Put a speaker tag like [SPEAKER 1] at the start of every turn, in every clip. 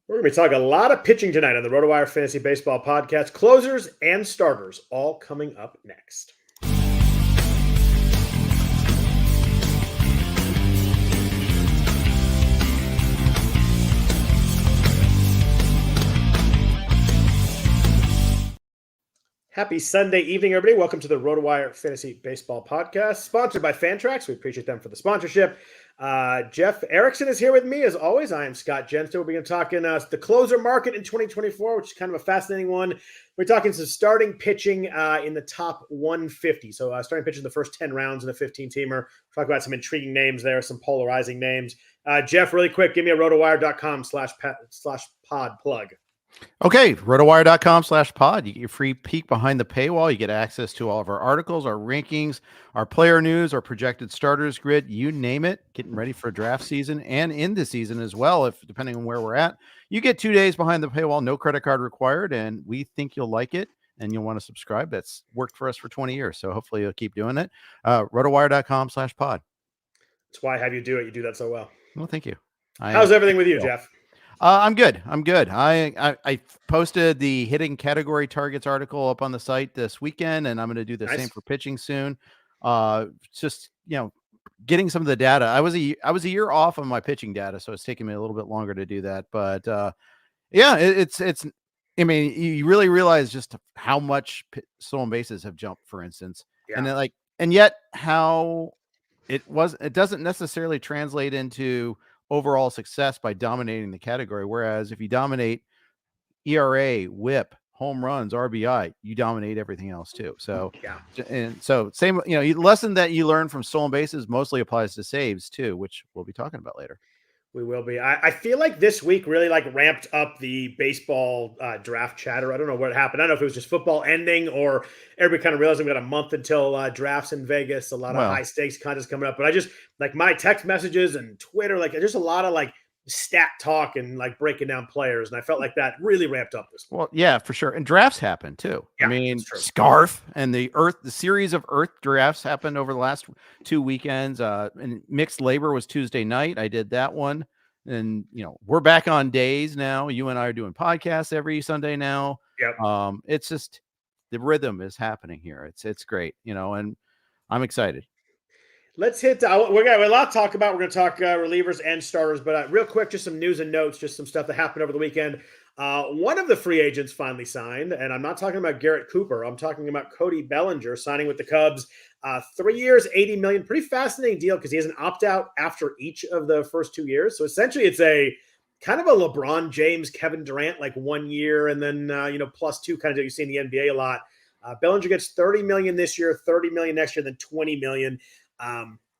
[SPEAKER 1] We're going to be talking a lot of pitching tonight on the RotoWire Fantasy Baseball Podcast. Closers and starters all coming up next. Happy Sunday evening, everybody. Welcome to the RotoWire Fantasy Baseball Podcast, sponsored by Fantrax. We appreciate them for the sponsorship. Jeff Erickson is here with me. As always, I am Scott Jenstad. We're going to talk in the closer market in 2024, which is kind of a fascinating one. We're talking some starting pitching in the top 150. So starting pitching the first 10 rounds in the 15-teamer. Talk about some intriguing names there, some polarizing names. Jeff, really quick, give me a rotowire.com/pod plug.
[SPEAKER 2] Okay, rotowire.com/pod. You get your free peek behind the paywall. You get access to all of our articles, our rankings, our player news, our projected starters grid, you name it. Getting ready for draft season and in the season as well, if depending on where we're at. You get 2 days behind the paywall, no credit card required, and we think you'll like it and you'll want to subscribe. That's worked for us for 20 years, so hopefully you'll keep doing it. Rotowire.com/pod.
[SPEAKER 1] That's why I have you do it. You do that so well.
[SPEAKER 2] Well, thank you.
[SPEAKER 1] How's everything with you, Jeff?
[SPEAKER 2] I'm good. I posted the hitting category targets article up on the site this weekend, and I'm going to do the same for pitching soon. Just, getting some of the data. I was a year off on my pitching data, so it's taking me a little bit longer to do that. But it's. I mean, you really realize just how much stolen bases have jumped, for instance, and yet how it doesn't necessarily translate into overall success by dominating the category. Whereas if you dominate ERA, whip, home runs, RBI, you dominate everything else too. So, same, lesson that you learn from stolen bases mostly applies to saves too, which we'll be talking about later.
[SPEAKER 1] We will be. I feel like this week really ramped up the baseball draft chatter. I don't know what happened. I don't know if it was just football ending or everybody kind of realized we got a month until drafts in Vegas. A lot of high stakes contests coming up. But I just my text messages and Twitter, there's a lot of stat talk and breaking down players. And I felt like that really ramped up this week.
[SPEAKER 2] Well, yeah, for sure. And drafts happened too. Yeah, I mean, Scarf and the series of Earth drafts happened over the last 2 weekends. And mixed labor was Tuesday night. I did that one. And, we're back on days now. You and I are doing podcasts every Sunday now.
[SPEAKER 1] Yep.
[SPEAKER 2] It's just the rhythm is happening here. It's great, and I'm excited.
[SPEAKER 1] Let's hit. We got a lot to talk about. We're going to talk relievers and starters, but real quick, just some news and notes, just some stuff that happened over the weekend. One of the free agents finally signed, and I'm not talking about Gerrit Cooper. I'm talking about Cody Bellinger signing with the Cubs. 3 years, $80 million. Pretty fascinating deal because he has an opt-out after each of the first 2 years. So essentially, it's a kind of a LeBron James, Kevin Durant, 1 year, and then plus two kind of you see in the NBA a lot. Bellinger gets $30 million this year, $30 million next year, then $20 million.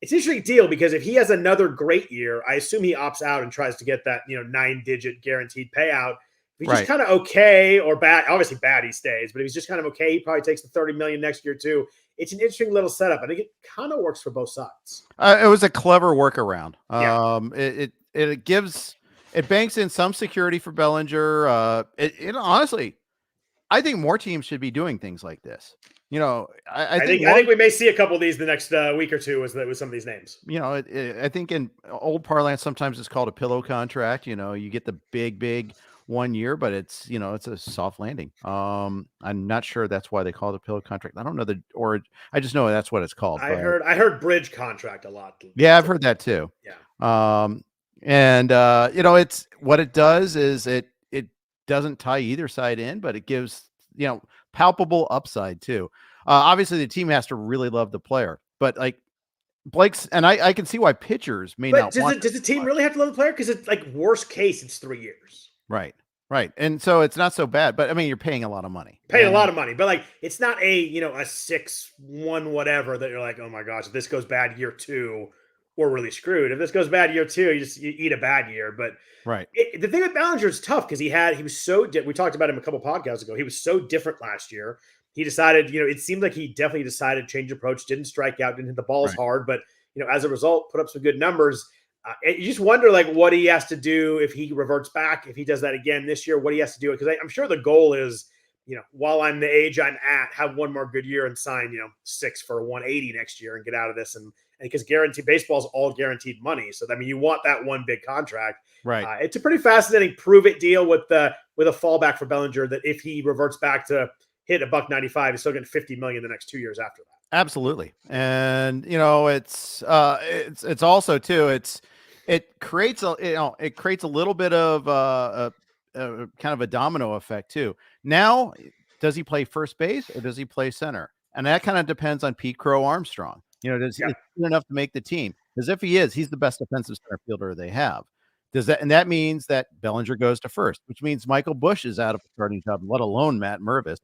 [SPEAKER 1] It's an interesting deal because if he has another great year, I assume he opts out and tries to get that 9-digit guaranteed payout. If he's just kind of okay or bad, obviously bad, he stays. But if he's just kind of okay, he probably takes the $30 million next year too. It's an interesting little setup. I think it kind of works for both sides.
[SPEAKER 2] It was a clever workaround. It banks in some security for Bellinger. Honestly, I think more teams should be doing things like this. I
[SPEAKER 1] think we may see a couple of these the next week or two with some of these names.
[SPEAKER 2] I think in old parlance, sometimes it's called a pillow contract. You get the big 1 year, but it's a soft landing. I'm not sure that's why they call it a pillow contract. I don't know I just know that's what it's called.
[SPEAKER 1] I heard bridge contract a lot.
[SPEAKER 2] Yeah, I've heard that too.
[SPEAKER 1] Yeah.
[SPEAKER 2] It's what it does is it doesn't tie either side in, but it gives, palpable upside too. Obviously the team has to really love the player, but Blake's, and I can see why pitchers may not want.
[SPEAKER 1] Does the team really have to love the player? Because it's worst case, it's 3 years.
[SPEAKER 2] Right. And so it's not so bad, but I mean, you're paying a lot of money.
[SPEAKER 1] A lot of money, but it's not a 6-1 whatever that you're oh my gosh, if this goes bad year 2, we're really screwed. If this goes bad year 2, you eat a bad year. But the thing with Bellinger is tough because he was so we talked about him a couple podcasts ago. He was so different last year. He decided, it seemed like he definitely decided to change approach, didn't strike out, didn't hit the balls hard, but as a result, put up some good numbers. You just wonder what he has to do if he reverts back, if he does that again this year, what he has to do. Because I'm sure the goal is, while I'm the age I'm at, have one more good year and sign, 6 for 180 next year and get out of this and because baseball is all guaranteed money. So, I mean, you want that one big contract.
[SPEAKER 2] Right.
[SPEAKER 1] It's a pretty fascinating prove-it deal with a fallback for Bellinger that if he reverts back to hit $1.95, he's still getting $50 million the next 2 years after that.
[SPEAKER 2] Absolutely. And, it's also too, it creates a little bit of a kind of a domino effect too. Now, does he play first base or does he play center? And that kind of depends on Pete Crow Armstrong. Is he good enough to make the team? Because if he is, he's the best defensive center fielder they have. And that means that Bellinger goes to first, which means Michael Busch is out of a starting job, let alone Matt Mervis.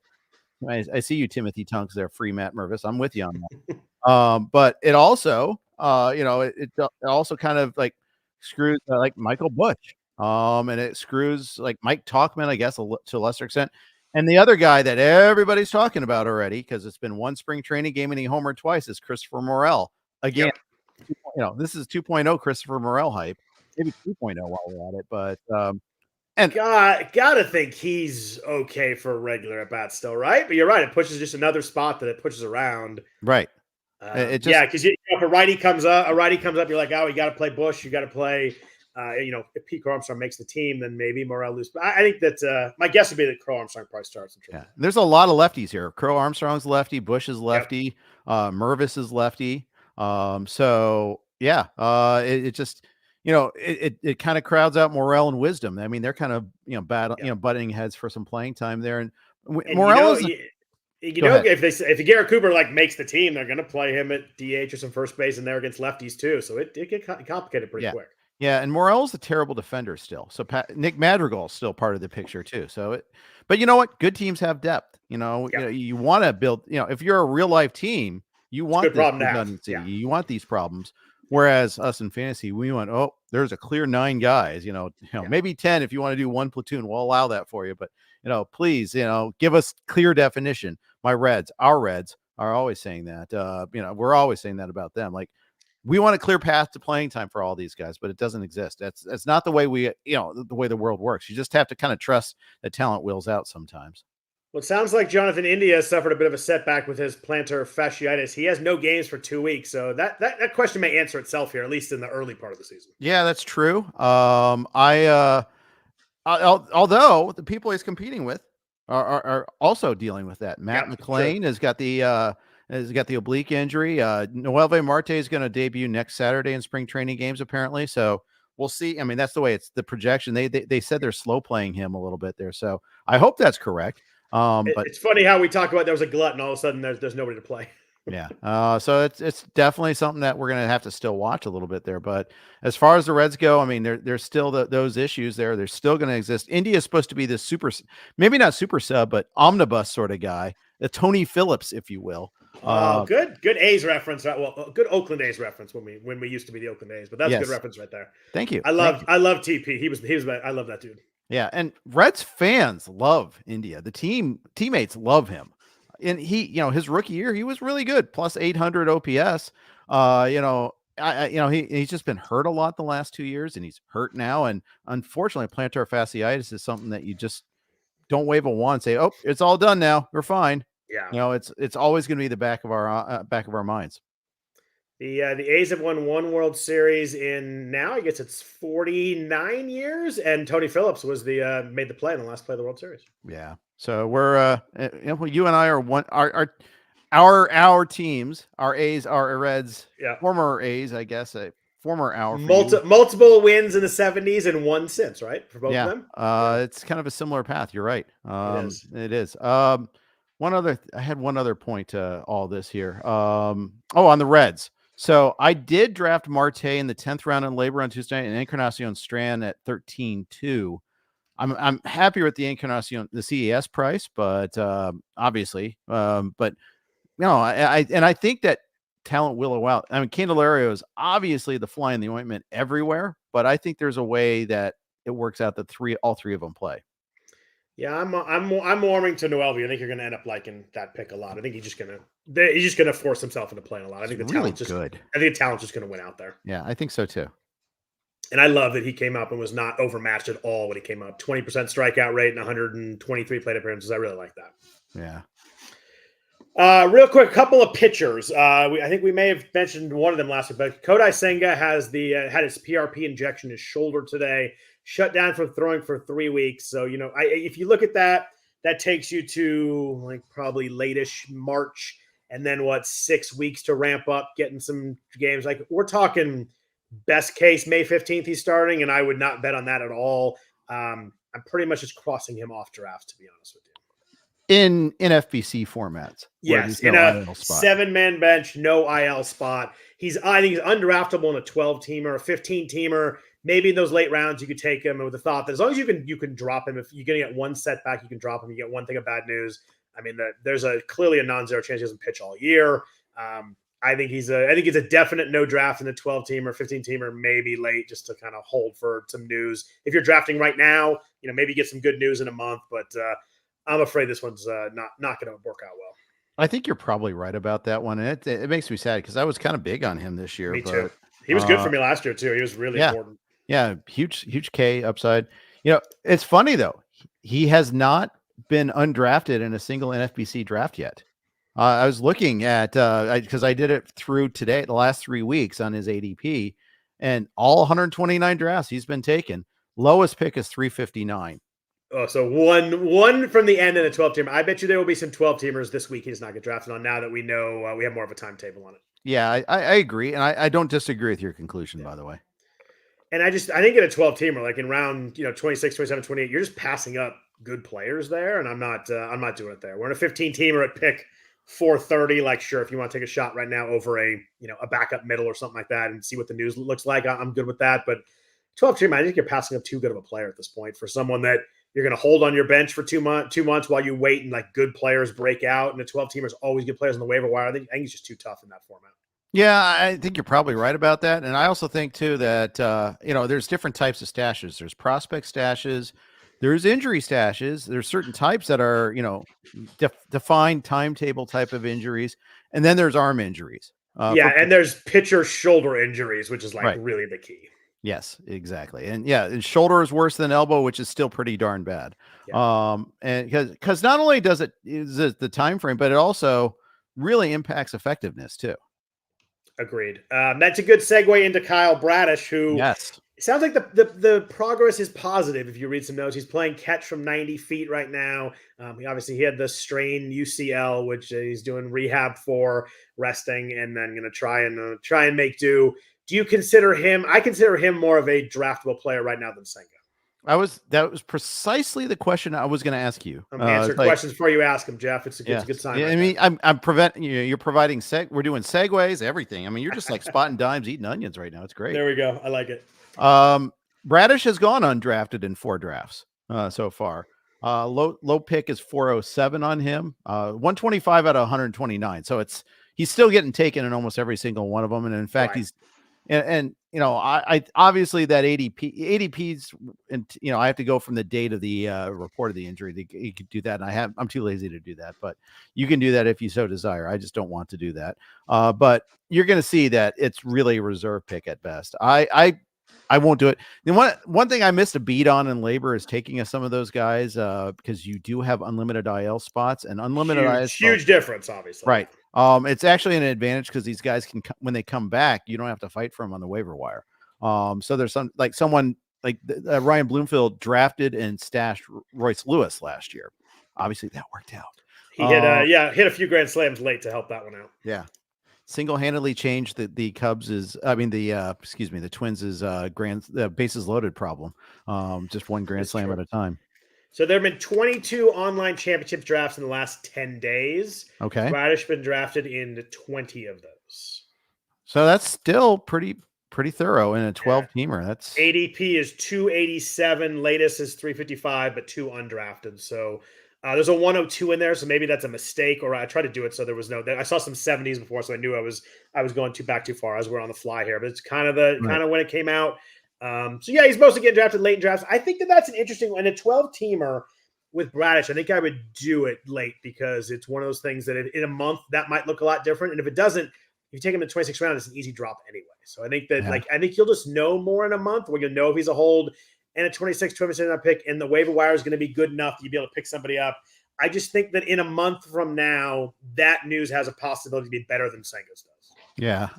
[SPEAKER 2] I see you, Timothy Tunks there, free Matt Mervis. I'm with you on that. But it also, it also kind of like screws like Michael Busch. And it screws like Mike Tauchman, I guess, to a lesser extent. And the other guy that everybody's talking about already, because it's been one spring training game and he homered twice, is Christopher Morel. Again, this is 2.0 Christopher Morel hype, maybe 2.0 while we're at it. But
[SPEAKER 1] and gotta think he's okay for a regular at bat still, right? But you're right; it pushes just another spot that it pushes around,
[SPEAKER 2] right?
[SPEAKER 1] Because if a righty comes up, you're like, oh, you got to play Bush, you got to play. If Pete Crow Armstrong makes the team, then maybe Morel loses. But I think that my guess would be that Crow Armstrong probably starts.
[SPEAKER 2] There's a lot of lefties here. Crow Armstrong's lefty, Bush is lefty, Mervis is lefty. It just. It kind of crowds out Morel and Wisdom. I mean, they're kind of butting heads for some playing time there. And Morel
[SPEAKER 1] if Garrett Cooper makes the team, they're going to play him at DH or some first base, and they're against lefties too. So it get complicated pretty quick.
[SPEAKER 2] Yeah, and Morel's a terrible defender still. So Nick Madrigal's still part of the picture too. But you know what? Good teams have depth. You want to build. If you're a real life team, you want this redundancy. You want these problems. Whereas us in fantasy, we went, there's a clear 9 guys, maybe 10 if you want to do one platoon, we'll allow that for you. But, please, give us clear definition. Our Reds are always saying that, we're always saying that about them. Like, we want a clear path to playing time for all these guys, but it doesn't exist. That's not the way the way the world works. You just have to kind of trust that talent wills out sometimes.
[SPEAKER 1] Well, it sounds like Jonathan India suffered a bit of a setback with his plantar fasciitis. He has no games for 2 weeks, so that question may answer itself here, at least in the early part of the season.
[SPEAKER 2] Yeah, that's true. Although the people he's competing with are also dealing with that. Matt McLean has got the oblique injury. Noelvi Marte is going to debut next Saturday in spring training games, apparently. So we'll see. I mean, that's the way it's the projection. They said they're slow playing him a little bit there, so I hope that's correct. But
[SPEAKER 1] it's funny how we talk about there was a glut and all of a sudden there's nobody to play.
[SPEAKER 2] Yeah. So it's definitely something that we're going to have to still watch a little bit there. But as far as the Reds go, I mean, there's still those issues there. They're still going to exist. India is supposed to be this maybe not super sub, but omnibus sort of guy, the Tony Phillips, if you will.
[SPEAKER 1] Good A's reference. Well, good Oakland A's reference when we used to be the Oakland A's, but that's a good reference right there.
[SPEAKER 2] Thank you.
[SPEAKER 1] I love TP. He was I love that dude.
[SPEAKER 2] Yeah, and Reds fans love India. The teammates love him. And he, his rookie year, he was really good, plus 800 OPS. He's just been hurt a lot the last 2 years, and he's hurt now. And unfortunately, plantar fasciitis is something that you just don't wave a wand and say, "Oh, it's all done now. We're fine."
[SPEAKER 1] Yeah,
[SPEAKER 2] it's always going to be the back of our minds.
[SPEAKER 1] The A's have won one World Series in now I guess it's 49 years, and Tony Phillips was made the play in the last play of the World Series.
[SPEAKER 2] Yeah. So we're you and I are one our teams, our A's, our Reds, former A's, I guess, former our
[SPEAKER 1] multiple wins in the 70s and one since, right? For both of them.
[SPEAKER 2] It's kind of a similar path. You're right. It is. I had one other point to all this here. On the Reds. So I did draft Marte in the 10th round in labor on Tuesday night and Encarnacion Strand at 13-2. I'm happier with the Encarnacion, the CES price, but obviously, I think that talent will go out. I mean, Candelario is obviously the fly in the ointment everywhere, but I think there's a way that it works out that all three of them play.
[SPEAKER 1] Yeah, I'm warming to Noelvi. I think you're going to end up liking that pick a lot. I think he's just going to force himself into playing a lot. I think the talent's just good. I think the talent's just going to win out there.
[SPEAKER 2] Yeah, I think so too.
[SPEAKER 1] And I love that he came up and was not overmatched at all when he came up. 20% strikeout rate and 123 plate appearances. I really like that.
[SPEAKER 2] Yeah.
[SPEAKER 1] Real quick, couple of pitchers. I think we may have mentioned one of them last week, but Kodai Senga has had his PRP injection in his shoulder today, shut down from throwing for 3 weeks. So, if you look at that, that takes you to like probably late-ish March, and then 6 weeks to ramp up, getting some games. Like we're talking best case May 15th he's starting, and I would not bet on that at all. I'm pretty much just crossing him off drafts, to be honest with you.
[SPEAKER 2] In FBC formats.
[SPEAKER 1] Yes, in a 7-man bench, no IL spot. I think he's undraftable in a 12-teamer, a 15-teamer. Maybe in those late rounds you could take him with the thought that as long as you can drop him, if you're going to get one setback, you can drop him. You get one thing of bad news. I mean, there's clearly a non-zero chance he doesn't pitch all year. I think he's a definite no draft in the 12-teamer, 15-teamer, maybe late, just to kind of hold for some news. If you're drafting right now, maybe get some good news in a month, but I'm afraid this one's not going to work out well.
[SPEAKER 2] I think you're probably right about that one. And it makes me sad because I was kind of big on him this year.
[SPEAKER 1] Me too. He was good for me last year too. He was really important.
[SPEAKER 2] Yeah. Huge K upside. It's funny though. He has not been undrafted in a single NFBC draft yet. I was looking at, because I did it through today, the last 3 weeks on his ADP, and all 129 drafts he's been taken. Lowest pick is 359.
[SPEAKER 1] Oh, so one from the end in a 12-teamer. I bet you there will be some 12-teamers this week he does not get drafted on, now that we know we have more of a timetable on it.
[SPEAKER 2] Yeah, I agree. And I don't disagree with your conclusion, by the way.
[SPEAKER 1] And I think in a 12-teamer, like in round 26, 27, 28, you're just passing up good players there. And I'm not doing it there. We're in a 15-teamer at pick 430. Like, sure, if you want to take a shot right now over a backup middle or something like that and see what the news looks like, I'm good with that. But 12-teamer, I think you're passing up too good of a player at this point for someone that you're going to hold on your bench for 2 months while you wait and like good players break out. And the 12-teamers always good players on the waiver wire. I think it's just too tough in that format.
[SPEAKER 2] Yeah, I think you're probably right about that. And I also think too that, there's different types of stashes. There's prospect stashes. There's injury stashes. There's certain types that are, defined timetable type of injuries. And then there's arm injuries.
[SPEAKER 1] And there's pitcher shoulder injuries, which is really the key.
[SPEAKER 2] Yes, exactly. And and shoulder is worse than elbow, which is still pretty darn bad. Yeah. And because not only is it the time frame, but it also really impacts effectiveness too.
[SPEAKER 1] Agreed. That's a good segue into Kyle Bradish, who it sounds like the progress is positive. If you read some notes, he's playing catch from 90 feet right now. He had the strain UCL, which he's doing rehab for, resting, and then going to try and make do. Do you consider him? I consider him more of a draftable player right now than Senga. That was
[SPEAKER 2] precisely the question I was going to ask you.
[SPEAKER 1] I'm answering questions before you ask him, Jeff. It's a good sign.
[SPEAKER 2] Yeah, right I'm preventing you. You're providing we're doing segues, everything. I mean, you're just like spotting dimes, eating onions right now. It's great.
[SPEAKER 1] There we go. I like it.
[SPEAKER 2] Bradish has gone undrafted in 4 drafts so far. Low pick is 407 on him. 125 out of 129. So he's still getting taken in almost every single one of them. And in fact, he's I obviously that ADP's, and I have to go from the date of the report of the injury. You could do that, and I'm too lazy to do that, but you can do that if you so desire. I just don't want to do that. But you're going to see that it's really a reserve pick at best. I won't do it. And one thing I missed a beat on in labor is taking some of those guys because you do have unlimited IL spots and unlimited IL spots.
[SPEAKER 1] Huge difference, obviously.
[SPEAKER 2] Right. It's actually an advantage because these guys can, when they come back, you don't have to fight for them on the waiver wire. So there's someone like Ryan Bloomfield drafted and stashed Royce Lewis last year. Obviously that worked out.
[SPEAKER 1] He hit a few grand slams late to help that one out.
[SPEAKER 2] Yeah. Single-handedly changed the Twins' bases loaded problem. Just one grand slam at a time.
[SPEAKER 1] So there have been 22 online championship drafts in the last 10 days.
[SPEAKER 2] Okay.
[SPEAKER 1] Bradish been drafted in 20 of those.
[SPEAKER 2] So that's still pretty thorough in a 12-teamer. That's
[SPEAKER 1] ADP is 287, latest is 355, but 2 undrafted. So there's a 102 in there, so maybe that's a mistake, or I tried to do it so there was no. I saw some 70s before, so I knew I was going back too far as we're on the fly here. But it's kind of when it came out. He's mostly getting drafted late in drafts. I think that's an interesting one. A 12-teamer with Bradish, I think I would do it late because it's one of those things that in a month that might look a lot different. And if it doesn't, if you take him to 26th round, it's an easy drop anyway. So I think that I think you'll just know more in a month where you'll know if he's a hold and a 26th, 27th pick, and the waiver wire is going to be good enough that you'll be able to pick somebody up. I just think that in a month from now, that news has a possibility to be better than Senga's does.
[SPEAKER 2] Yeah,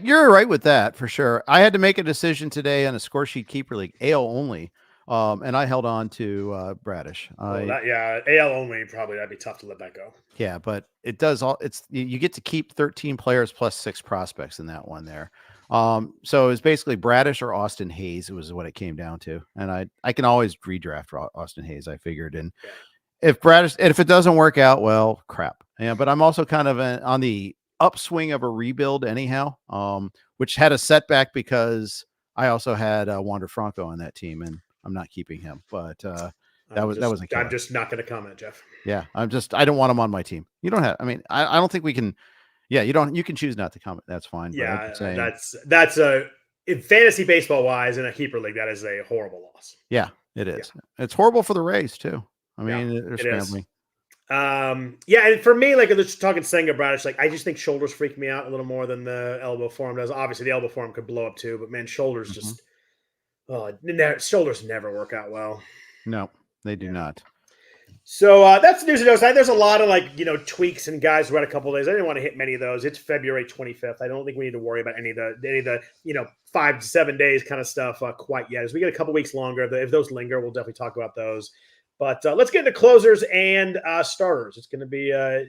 [SPEAKER 2] you're right with that for sure. I had to make a decision today on a score sheet keeper league, AL only, and I held on to Bradish.
[SPEAKER 1] AL only probably that'd be tough to let that go.
[SPEAKER 2] Yeah, but it does all. It's you get to keep 13 players plus 6 prospects in that one there. So it was basically Bradish or Austin Hayes. It was what it came down to, and I can always redraft Austin Hayes. I figured, and if it doesn't work out, well, crap. Yeah, but I'm also kind of on the upswing of a rebuild anyhow, which had a setback because I also had Wander Franco on that team, and I'm not keeping him. But that wasn't.
[SPEAKER 1] I'm just not going to comment, Jeff.
[SPEAKER 2] Yeah, I don't want him on my team. You don't have. I mean, I don't think we can. Yeah, you can choose not to comment. That's fine.
[SPEAKER 1] Yeah, that's in fantasy baseball wise in a keeper league, that is a horrible loss.
[SPEAKER 2] Yeah, it is. Yeah. It's horrible for the Rays too. I mean, they're scrambling.
[SPEAKER 1] And for me, like just talking Senga Bradish, like I just think shoulders freak me out a little more than the elbow forearm does. Obviously, the elbow forearm could blow up too, but man, shoulders just shoulders never work out well.
[SPEAKER 2] No, they do not.
[SPEAKER 1] So that's the news and notes. There's a lot of tweaks and guys who had a couple of days. I didn't want to hit many of those. It's February 25th. I don't think we need to worry about any of the 5 to 7 days kind of stuff quite yet. As we get a couple weeks longer, if those linger, we'll definitely talk about those. But let's get into closers and starters. It's going to be a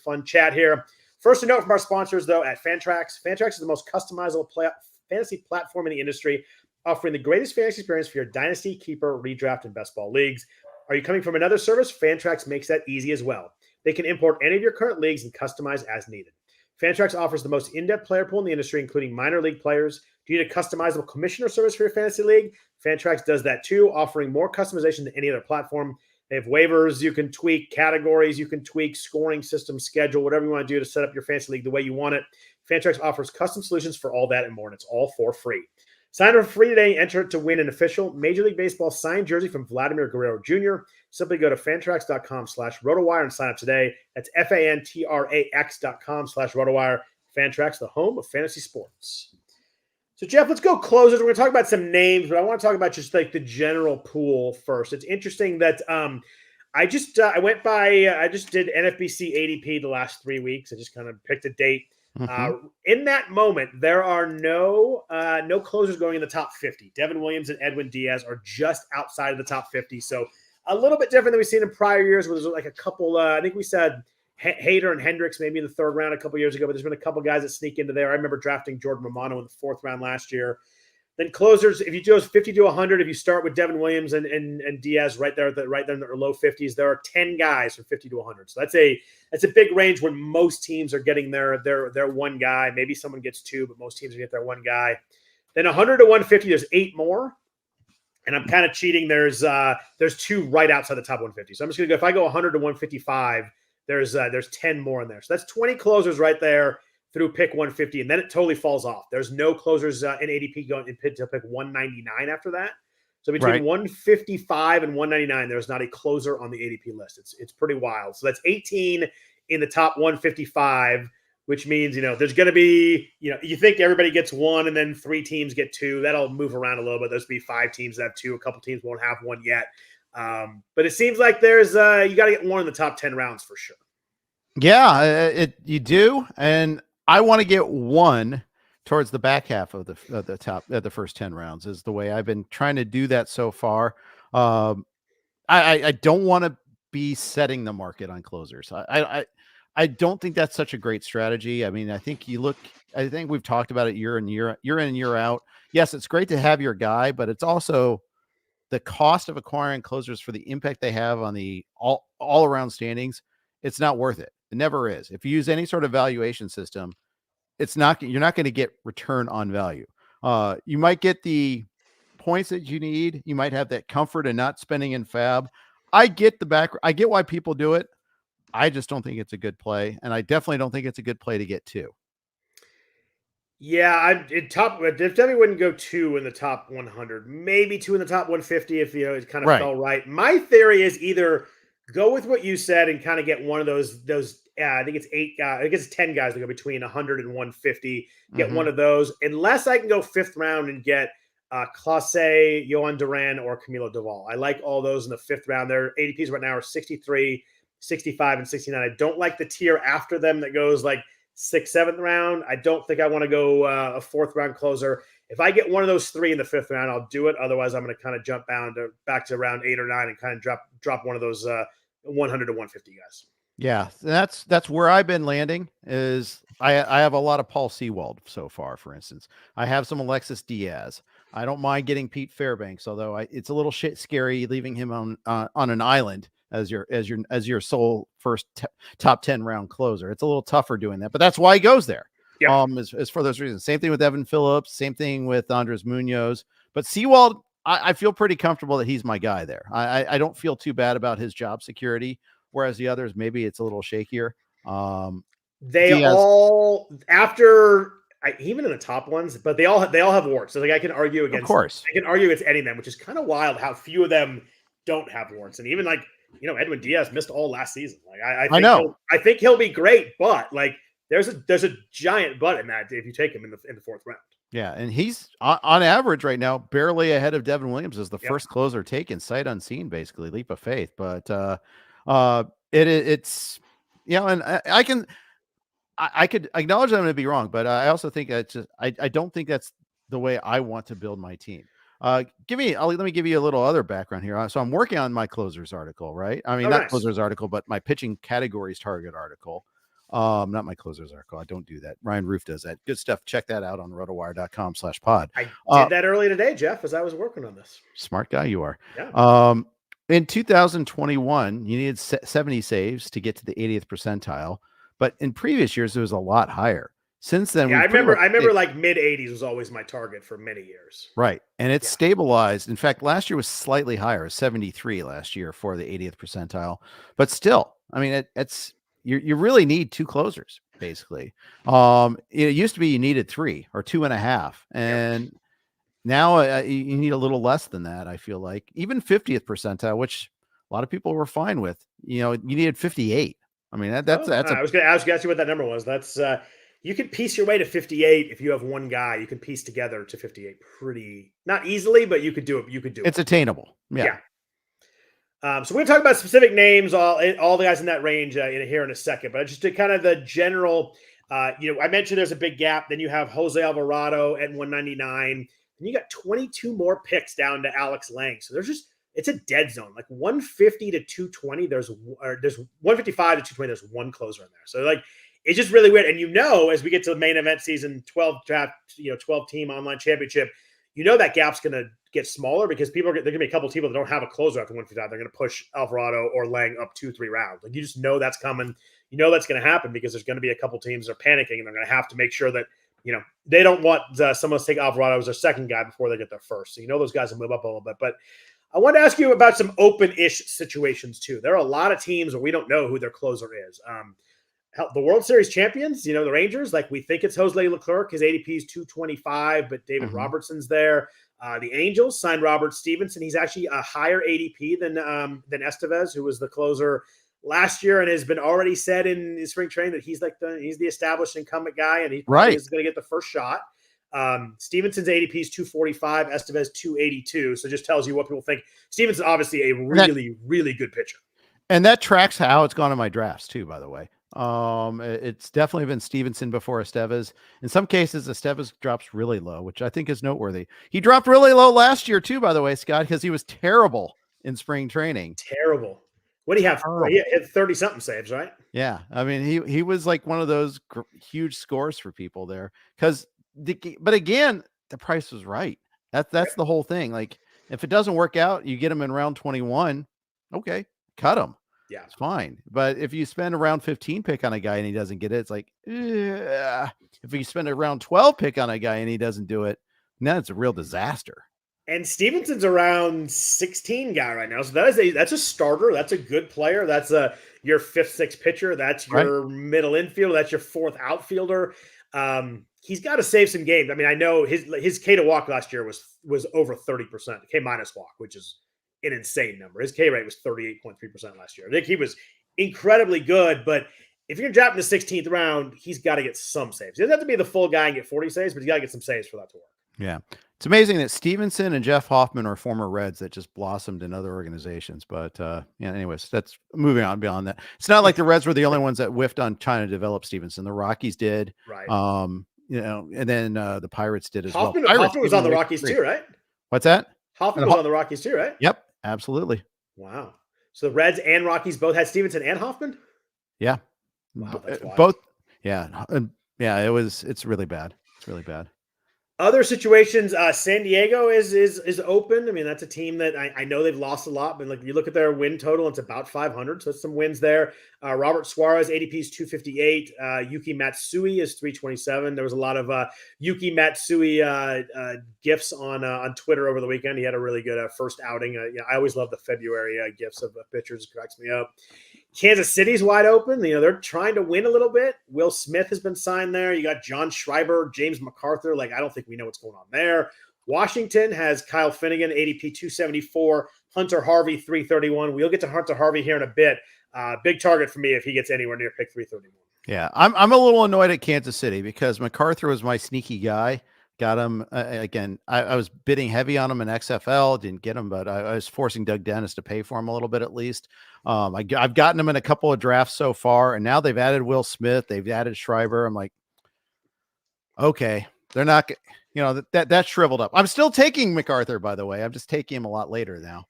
[SPEAKER 1] fun chat here. First, a note from our sponsors, though, at Fantrax. Fantrax is the most customizable fantasy platform in the industry, offering the greatest fantasy experience for your dynasty, keeper, redraft, and best ball leagues. Are you coming from another service? Fantrax makes that easy as well. They can import any of your current leagues and customize as needed. Fantrax offers the most in-depth player pool in the industry, including minor league players. Do you need a customizable commissioner service for your fantasy league? Fantrax does that too, offering more customization than any other platform. They have waivers you can tweak, categories you can tweak, scoring system, schedule, whatever you want to do to set up your fantasy league the way you want it. Fantrax offers custom solutions for all that and more, and it's all for free. Sign up for free today. Enter to win an official Major League Baseball signed jersey from Vladimir Guerrero Jr. Simply go to fantrax.com/RotoWire and sign up today. That's fantrax.com/RotoWire. Fantrax, the home of fantasy sports. So, Jeff, let's go closers. We're going to talk about some names, but I want to talk about just like the general pool first. It's interesting that I just did NFBC ADP the last 3 weeks. I just kind of picked a date. In that moment, there are no closers going in the top 50. Devin Williams and Edwin Diaz are just outside of the top 50. So a little bit different than we've seen in prior years where there's like a couple, I think we said Hader and Hendricks maybe in the third round a couple years ago, but there's been a couple guys that sneak into there. I remember drafting Jordan Romano in the 4th round last year. Then closers, if you do 50 to 100, if you start with Devin Williams and Diaz right there in the low 50s, there are 10 guys from 50 to 100. So that's a big range when most teams are getting their one guy. Maybe someone gets 2, but most teams get their one guy. Then 100 to 150, there's 8 more. And I'm kind of cheating. There's 2 right outside the top 150. So I'm just going to go, if I go 100 to 155, there's 10 more in there. So that's 20 closers right there through pick 150, and then it totally falls off. There's no closers in ADP going until pick 199 after that. So between 155 and 199, there's not a closer on the ADP list. It's pretty wild. So that's 18 in the top 155, which means, there's going to be, you think everybody gets 1 and then 3 teams get 2. That'll move around a little bit. There's be 5 teams that have 2. A couple teams won't have 1 yet. But it seems like there's you got to get 1 in the top 10 rounds for sure.
[SPEAKER 2] Yeah, you do. And I want to get 1 towards the back half of the first 10 rounds is the way I've been trying to do that so far. I don't want to be setting the market on closers. I don't think that's such a great strategy. I mean, I think we've talked about it year in and year out. Yes, it's great to have your guy, but it's also the cost of acquiring closers for the impact they have on the all around standings. It's not worth it. It never is. If you use any sort of valuation system, you're not going to get return on value. You might get the points that you need. You might have that comfort in not spending in fab. I get why people do it. I just don't think it's a good play. And I definitely don't think it's a good play to get 2.
[SPEAKER 1] Yeah, I definitely wouldn't go 2 in the top 100, maybe 2 in the top 150 if it kind of fell right. My theory is either go with what you said and kind of get one of those. I think it's 8 guys. I guess it's 10 guys that go between 100 and 150. Get one of those, unless I can go 5th round and get Clase, Yohan Duran, or Camilo Doval. I like all those in the 5th round. Their ADPs right now are 63, 65, and 69. I don't like the tier after them that goes like 6th, 7th round. I don't think I want to go a 4th round closer. If I get one of those 3 in the 5th round, I'll do it. Otherwise, I'm going to kind of jump back to round 8 or 9 and kind of drop one of those 100 to 150 guys.
[SPEAKER 2] Yeah, that's where I've been landing. Is I have a lot of Paul Sewald so far. For instance, I have some Alexis Diaz. I don't mind getting Pete Fairbanks, although it's a little scary leaving him on an island as your sole first top 10 round closer. It's a little tougher doing that, but that's why he goes there. Yeah. As for those reasons. Same thing with Evan Phillips. Same thing with Andres Munoz. But Sewald, I feel pretty comfortable that he's my guy there. I don't feel too bad about his job security. Whereas the others, maybe it's a little shakier.
[SPEAKER 1] They all, after even in the top ones, but they all have warrants. So like I can argue against. Of
[SPEAKER 2] course,
[SPEAKER 1] I can argue against any of them, which is kind of wild how few of them don't have warrants. And even like Edwin Diaz missed all last season. Like I think he'll be great, but like there's a giant but in that if you take him in the 4th round.
[SPEAKER 2] Yeah, and he's on average right now barely ahead of Devin Williams as the first closer taken, sight unseen, basically leap of faith. But it's and I could acknowledge that I'm going to be wrong, but I also think that's I don't think that's the way I want to build my team. Let me give you a little other background here. So I'm working on my closers article, right? I mean, not closers article, but my pitching categories target article. Not my closers article. I don't do that. Ryan Roof does that. Good stuff. Check that out on rotowire.com/pod.
[SPEAKER 1] I did that early today, Jeff, as I was working on this.
[SPEAKER 2] Smart guy you are.
[SPEAKER 1] Yeah.
[SPEAKER 2] In 2021, you needed 70 saves to get to the 80th percentile, but in previous years, it was a lot higher. Since then,
[SPEAKER 1] I remember like mid 80s was always my target for many years.
[SPEAKER 2] Right. And it's stabilized. In fact, last year was slightly higher, 73 last year for the 80th percentile, but still, I mean, you really need 2 closers basically. It used to be you needed 3 or 2.5, and now you need a little less than that. I feel like even 50th percentile, which a lot of people were fine with, you needed 58. I mean, I
[SPEAKER 1] was going to ask you what that number was. That's you can piece your way to 58 if you have one guy. You can piece together to 58 pretty not easily, but you could do it.
[SPEAKER 2] It's attainable. Yeah.
[SPEAKER 1] So we're going to talk about specific names, all the guys in that range here in a second. But just to kind of the general, I mentioned there's a big gap. Then you have Jose Alvarado at 199. And you got 22 more picks down to Alex Lange. So it's a dead zone. Like 150 to 220, there's 155 to 220, there's one closer in there. So like it's just really weird. And as we get to the main event season, 12 team online championship, that gap's going to get smaller because there's going to be a couple of people that don't have a closer after 155. They're going to push Alvarado or Lange up 2-3 rounds. Like you just know that's coming. That's going to happen because there's going to be a couple teams that are panicking and they're going to have to make sure that they don't want someone to take Alvarado as their second guy before they get their first. So those guys will move up a little bit. But I want to ask you about some open-ish situations too. There are a lot of teams where we don't know who their closer is. The World Series champions, the Rangers, like we think it's Jose Leclerc. His ADP is 225, but David Robertson's there. The Angels signed Robert Stevenson. He's actually a higher ADP than Estevez, who was the closer last year and has been already said in spring training that he's the established incumbent guy and he's going to get the first shot. Stevenson's ADP is 245, Estevez 282. So just tells you what people think. Stevenson obviously a really, really good pitcher.
[SPEAKER 2] And that tracks how it's gone in my drafts too, by the way. It's definitely been Stevenson before Estevez. In some cases, Estevez drops really low, which I think is noteworthy. He dropped really low last year too, by the way, Scott, because he was terrible in spring training.
[SPEAKER 1] Terrible. What do you have? He had 30-something saves, right?
[SPEAKER 2] Yeah. I mean, he was like one of those huge scores for people there. But again, the price was right. That's the whole thing. Like, if it doesn't work out, you get him in round 21. Okay, cut him.
[SPEAKER 1] Yeah,
[SPEAKER 2] it's fine. But if you spend a round 15 pick on a guy and he doesn't get it, it's like, if you spend a round 12 pick on a guy and he doesn't do it, now it's a real disaster.
[SPEAKER 1] And Stevenson's a round 16 guy right now. So that's a starter. That's a good player. That's your 5th, 6th pitcher. That's your middle infielder. That's your 4th outfielder. He's got to save some games. I mean, I know his K to walk last year was over 30%, K minus walk, which is an insane number. His K rate was 38.3% last year. I think he was incredibly good, but if you're dropping the 16th round, he's got to get some saves. He doesn't have to be the full guy and get 40 saves, but he's got to get some saves for that to work.
[SPEAKER 2] Yeah. It's amazing that Stevenson and Jeff Hoffman are former Reds that just blossomed in other organizations. But yeah, anyways, that's moving on beyond that. It's not like the Reds were the only ones that whiffed on trying to develop Stevenson. The Rockies did.
[SPEAKER 1] Right.
[SPEAKER 2] And then the Pirates did as
[SPEAKER 1] Hoffman,
[SPEAKER 2] well.
[SPEAKER 1] Hoffman was on the Rockies too, right?
[SPEAKER 2] What's that?
[SPEAKER 1] Hoffman was on the Rockies too, right?
[SPEAKER 2] Yep, absolutely.
[SPEAKER 1] Wow. So the Reds and Rockies both had Stevenson and Hoffman?
[SPEAKER 2] Yeah.
[SPEAKER 1] Wow, that's wild.
[SPEAKER 2] Both. Yeah. Yeah, it's really bad. It's really bad.
[SPEAKER 1] Other situations, San Diego is open. I mean, that's a team that I know they've lost a lot, but like you look at their win total, it's about 500. So it's some wins there. Robert Suarez, ADP is 258. Yuki Matsui is 327. There was a lot of Yuki Matsui gifs on Twitter over the weekend. He had a really good first outing. I always love the February gifs of pitchers. It cracks me up. Kansas City's wide open. They're trying to win a little bit. Will Smith has been signed there. You got John Schreiber, James MacArthur. Like, I don't think we know what's going on there. Washington has Kyle Finnegan, ADP 274. Hunter Harvey, 331. We'll get to Hunter Harvey here in a bit. Big target for me if he gets anywhere near pick 331.
[SPEAKER 2] Yeah, I'm a little annoyed at Kansas City because MacArthur was my sneaky guy. Got him again. I was bidding heavy on him in XFL, didn't get him, but I was forcing Doug Dennis to pay for him a little bit at least. I've gotten him in a couple of drafts so far, and now they've added Will Smith, they've added Schreiber. I'm like, okay, they're not, that shriveled up. I'm still taking MacArthur, by the way. I'm just taking him a lot later now.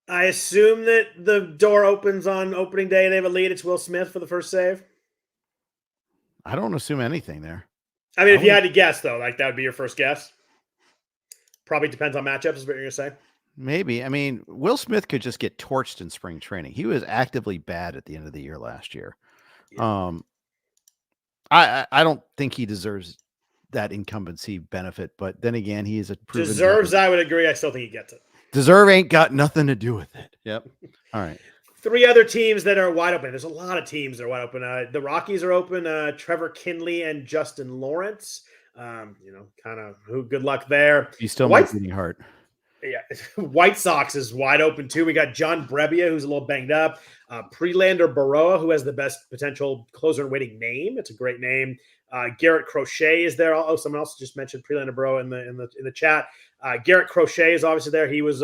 [SPEAKER 1] I assume that the door opens on opening day. They have a lead. It's Will Smith for the first save.
[SPEAKER 2] I don't assume anything there.
[SPEAKER 1] I mean, if you had to guess, though, like that would be your first guess. Probably depends on matchups, is what you're going to say.
[SPEAKER 2] Maybe. I mean, Will Smith could just get torched in spring training. He was actively bad at the end of the year last year. Yeah. I don't think he deserves that incumbency benefit, but then again, he is a proven
[SPEAKER 1] deserves. I would agree. I still think he gets it.
[SPEAKER 2] Deserve ain't got nothing to do with it. Yep. All right.
[SPEAKER 1] Three other teams that are wide open. There's a lot of teams that are wide open. The Rockies are open. Trevor Kinley and Justin Lawrence. Kind of good luck there.
[SPEAKER 2] He's still my beating heart.
[SPEAKER 1] Yeah. White Sox is wide open too. We got John Brebbia, who's a little banged up. Prelander Baroa, who has the best potential closer in waiting name. It's a great name. Gerrit Crochet is there. Oh, someone else just mentioned Prelander Baroa in the chat. Gerrit Crochet is obviously there. He was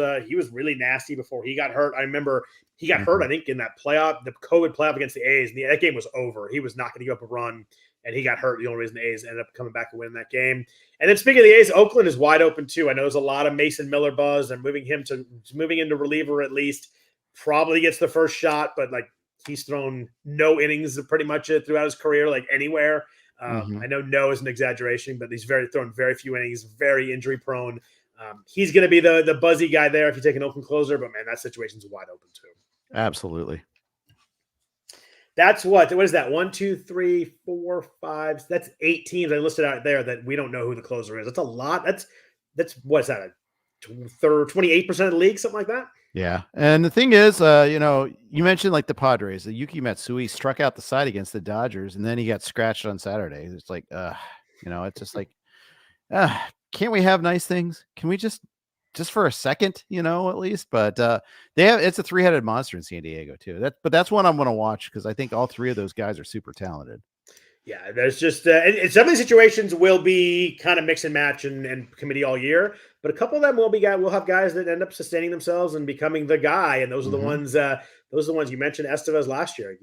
[SPEAKER 1] really nasty before he got hurt. I remember he got hurt, I think, in that playoff, the COVID playoff against the A's. And that game was over. He was not going to go up a run, and he got hurt. The only reason the A's ended up coming back and winning that game. And then speaking of the A's, Oakland is wide open too. I know there's a lot of Mason Miller buzz. They're moving into reliever at least. Probably gets the first shot, but like he's thrown no innings pretty much throughout his career, like anywhere. I know no is an exaggeration, but he's thrown very few innings, very injury prone. He's going to be the buzzy guy there if you take an Oakland closer, but man, that situation's wide open too. Absolutely. That's what is that? 1, 2, 3, 4, 5. That's 8 teams I listed out there that we don't know who the closer is. That's a lot. That's what's that? 28% of the league, something like that. Yeah. And the thing is, you mentioned like the Padres, the Yuki Matsui struck out the side against the Dodgers, and then he got scratched on Saturday. It's like, it's just like, can't we have nice things? Can we just for a second, at least? But it's a three-headed monster in San Diego too. That's one I'm going to watch because I think all three of those guys are super talented. Yeah, there's just and some of these situations will be kind of mix and match and committee all year, but a couple of them will have guys that end up sustaining themselves and becoming the guy, and those are the ones. Those are the ones you mentioned. Estevez last year.